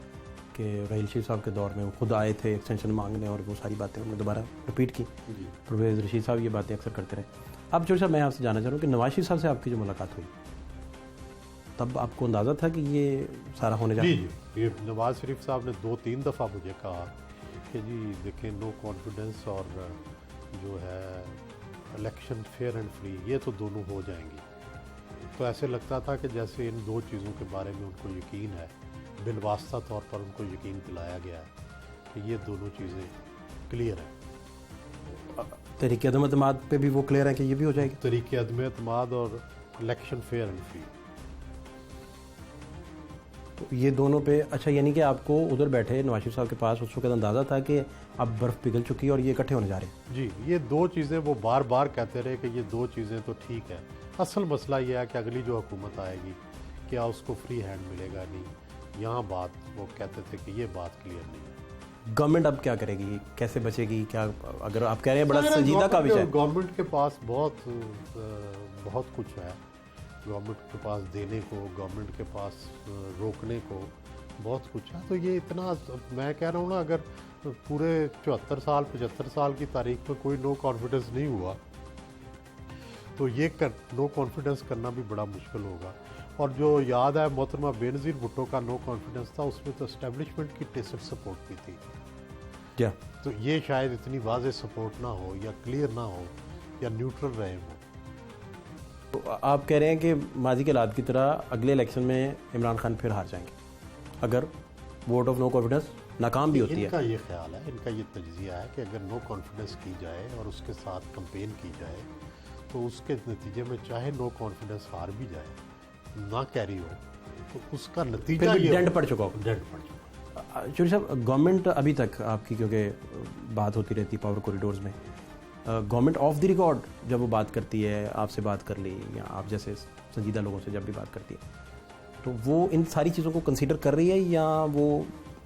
کہ غیل شیخ صاحب کے دور میں وہ خود آئے تھے ایکسٹینشن مانگنے اور وہ ساری باتیں انہوں نے دوبارہ رپیٹ کی. پرویز رشید صاحب یہ باتیں اکثر کرتے رہے. اب جو صاحب میں آپ سے جاننا چاہ رہا ہوں کہ نواز شریف صاحب سے آپ کی جو ملاقات ہوئی تب آپ کو اندازہ تھا کہ یہ سارا ہونے جا رہا ہے؟ جی یہ نواز شریف صاحب نے 2-3 دفعہ مجھے کہا کہ جی دیکھیں نو کانفیڈنس اور جو ہے الیکشن فیئر اینڈ فری یہ تو دونوں ہو جائیں گی. تو ایسے لگتا تھا کہ جیسے ان 2 چیزوں کے بارے میں ان کو یقین ہے, بالواسطہ طور پر ان کو یقین دلایا گیا ہے کہ یہ دونوں چیزیں کلیئر ہیں. تحریک عدم اعتماد پہ بھی وہ کلیئر ہے کہ یہ بھی ہو جائے گی؟ طریقے عدم اعتماد اور الیکشن فیئر اینڈ فری تو یہ دونوں پہ اچھا, یعنی کہ آپ کو ادھر بیٹھے نواز شریف صاحب کے پاس اس وقت اندازہ تھا کہ اب برف پگھل چکی ہے اور یہ اکٹھے ہونے جا رہے ہیں؟ جی یہ 2 چیزیں وہ بار بار کہتے رہے کہ یہ 2 چیزیں تو ٹھیک ہے. اصل مسئلہ یہ ہے کہ اگلی جو حکومت آئے گی کیا اس کو فری ہینڈ ملے گا نہیں. یہاں بات وہ کہتے تھے کہ یہ بات کلیئر نہیں ہے. گورنمنٹ اب کیا کرے گی, کیسے بچے گی؟ کیا اگر آپ کہہ رہے ہیں بڑا سنجیدہ کا وشے ہے, گورنمنٹ کے پاس بہت کچھ ہے, گورنمنٹ کے پاس دینے کو, گورنمنٹ کے پاس روکنے کو بہت کچھ ہے. تو یہ اتنا میں کہہ رہا ہوں نا, اگر پورے 74 سال 75 سال کی تاریخ میں کوئی نو کانفیڈنس نہیں ہوا تو یہ نو کانفیڈنس کرنا بھی بڑا مشکل ہوگا. اور جو یاد ہے محترمہ بینظیر بھٹو کا نو کانفیڈنس تھا, اس میں تو اسٹیبلشمنٹ کی ٹیسٹ سپورٹ بھی تھی. کیا تو یہ شاید اتنی واضح سپورٹ نہ ہو یا کلیئر نہ ہو یا نیوٹرل رہے ہوں. تو آپ کہہ رہے ہیں کہ ماضی کے حالات کی طرح اگلے الیکشن میں عمران خان پھر ہار جائیں گے اگر ووٹ آف نو کانفیڈنس ناکام بھی ہوتی ہے؟ ان کا یہ خیال ہے, ان کا یہ تجزیہ ہے کہ اگر نو کانفیڈنس کی جائے اور اس کے ساتھ کمپین کی جائے تو اس کے نتیجے میں چاہے نو کانفیڈنس ہار بھی جائے, نہ کیری ہو, تو اس کا نتیجہ یہ ڈنڈ پڑ چکا ہو. ڈنڈ پڑ چکا. چوری صاحب گورنمنٹ ابھی تک آپ کی کیونکہ بات ہوتی رہتی پاور کوریڈورز میں, گورنمنٹ آف دی ریکارڈ جب وہ بات کرتی ہے, آپ سے بات کر لی یا آپ جیسے سنجیدہ لوگوں سے جب بھی بات کرتی ہے, تو وہ ان ساری چیزوں کو کنسیڈر کر رہی ہے یا وہ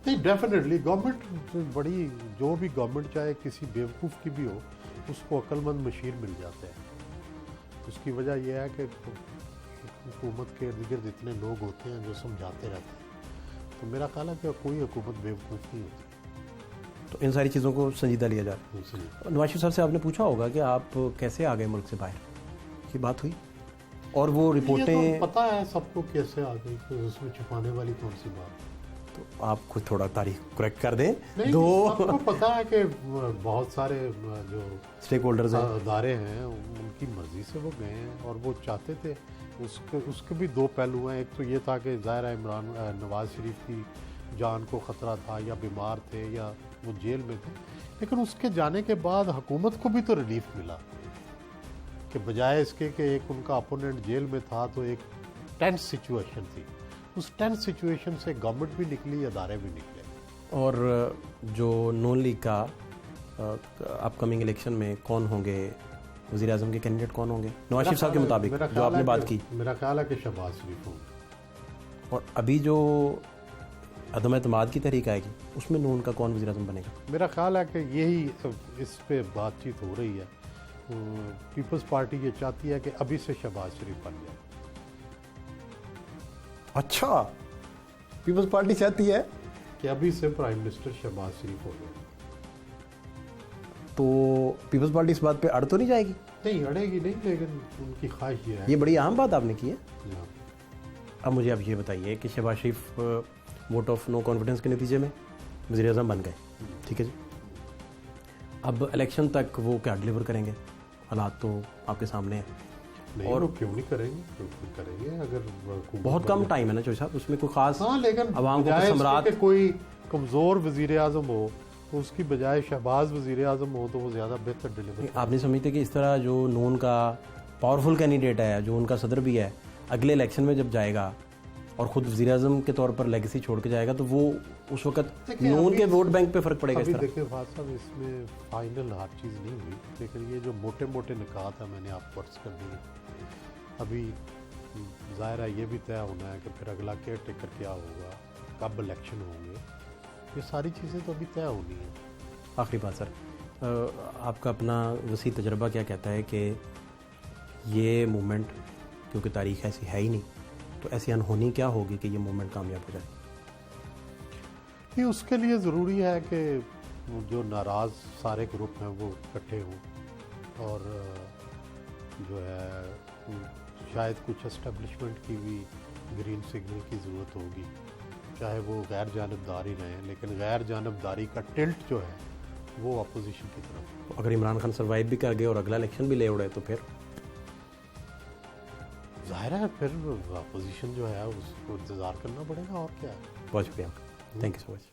نہیں؟ ڈیفینیٹلی گورنمنٹ بڑی, جو بھی گورنمنٹ چاہے کسی بیوقوف کی بھی ہو, اس کو عقل مند مشیر مل جاتے ہیں. اس کی وجہ یہ ہے کہ حکومت کے ارد گرد اتنے لوگ ہوتے ہیں جو سمجھاتے رہتے ہیں. تو میرا خیال ہے کہ کوئی حکومت بیوقوف نہیں ہوتی. تو ان ساری چیزوں کو سنجیدہ لیا جا رہا ہے. نواز شریف صاحب سے آپ نے پوچھا ہوگا کہ آپ کیسے آ گئے ملک سے باہر, یہ بات ہوئی؟ اور وہ رپورٹیں یہ تو پتہ ہے سب کو کیسے آ گئی, اس میں چھپانے والی کون سی بات. تو آپ خود تھوڑا تاریخ کریکٹ کر دیں. سب کو پتہ ہے کہ بہت سارے جو اسٹیک ہولڈرز ہیں, ادارے ہیں, ان کی مرضی سے وہ گئے ہیں اور وہ چاہتے تھے. اس کے بھی 2 پہلو ہیں. ایک تو یہ تھا کہ ظاہر ہے نواز شریف کی جان کو خطرہ تھا, یا بیمار تھے یا وہ جیل میں تھے, لیکن اس کے جانے کے بعد حکومت کو بھی تو ریلیف ملا کہ بجائے اس کے کہ ایک ان کا اپوننٹ جیل میں تھا تو ایک ٹینس سچویشن تھی. اس ٹینس سچویشن سے گورنمنٹ بھی نکلی, ادارے بھی نکلے. اور جو نون لیگ کا اپ کمنگ الیکشن میں کون ہوں گے وزیر اعظم کے کینڈیڈیٹ, کون ہوں گے نواز شریف صاحب کے مطابق جو آپ نے بات کی؟ میرا خیال ہے کہ شہباز شریف ہوں. اور ابھی جو عدم اعتماد کی تحریک آئے گی اس میں نون کا کون وزیر اعظم بنے گا؟ میرا خیال ہے کہ یہی اس پہ بات چیت ہو رہی ہے. پیپلز پارٹی یہ چاہتی ہے کہ ابھی سے شہباز شریف بن جائے. اچھا, پیپلز پارٹی چاہتی ہے کہ ابھی سے پرائم منسٹر شہباز شریف ہو جائے. تو پیپلز پارٹی اس بات پہ اڑ تو نہیں جائے گی؟ نہیں اڑے گی نہیں, لیکن ان کی خواہش یہ ہے. یہ بڑی اہم بات آپ نے کی ہے. ہاں. اب مجھے اب یہ بتائیے کہ شہباز شریف ووٹ آف نو کانفیڈنس کے نتیجے میں وزیر اعظم بن گئے, ٹھیک ہے جی, اب الیکشن تک وہ کیا ڈلیور کریں گے؟ حالات تو آپ کے سامنے ہیں. نہیں, اور کیوں نہیں کریں گے, کیوں کریں گے. اگر بہت کم ٹائم ہے نا چوری صاحب, اس میں کوئی خاص لیکن عوام کو ثمرات, کوئی کمزور وزیر اعظم ہو تو اس کی بجائے شہباز وزیر اعظم ہو تو وہ زیادہ بہتر ڈلیور. آپ نہیں سمجھتے کہ اس طرح جو نون کا پاورفل کینڈیڈیٹ ہے, جو ان کا صدر بھی ہے, اگلے الیکشن میں جب جائے گا اور خود وزیر اعظم کے طور پر لیگیسی چھوڑ کے جائے گا تو وہ اس وقت نون کے ووٹ بینک پہ فرق پڑے گا. اس طرح دیکھیں فاضل صاحب, اس میں فائنل ہر چیز نہیں ہوئی, لیکن یہ جو موٹے موٹے نکات ہیں میں نے آپ کو عرض کر دی. ابھی ظاہر ہے یہ بھی طے ہونا ہے کہ پھر اگلا کیئر ٹیکر کیا ہوگا, کب الیکشن ہوں گے, یہ ساری چیزیں تو ابھی طے ہونی ہیں. آخری بات سر, آپ کا اپنا وسیع تجربہ کیا کہتا ہے کہ یہ موومنٹ, کیونکہ تاریخ ایسی ہے ہی نہیں, تو ایسی انہونی کیا ہوگی کہ یہ موومنٹ کامیاب ہو جائے؟ نہیں، اس کے لیے ضروری ہے کہ جو ناراض سارے گروپ ہیں وہ اکٹھے ہوں، اور جو ہے شاید کچھ اسٹیبلشمنٹ کی بھی گرین سگنل کی ضرورت ہوگی، چاہے وہ غیر جانبدار ہی رہیں، لیکن غیر جانبداری کا ٹلٹ جو ہے وہ اپوزیشن کی طرف. اگر عمران خان سروائیو بھی کر گئے اور اگلا الیکشن بھی لے اڑے تو پھر ظاہر ہے پھر اپوزیشن جو ہے اس کو انتظار کرنا پڑے گا، اور کیا ہے. بہت شکریہ، تھینک یو سو مچ.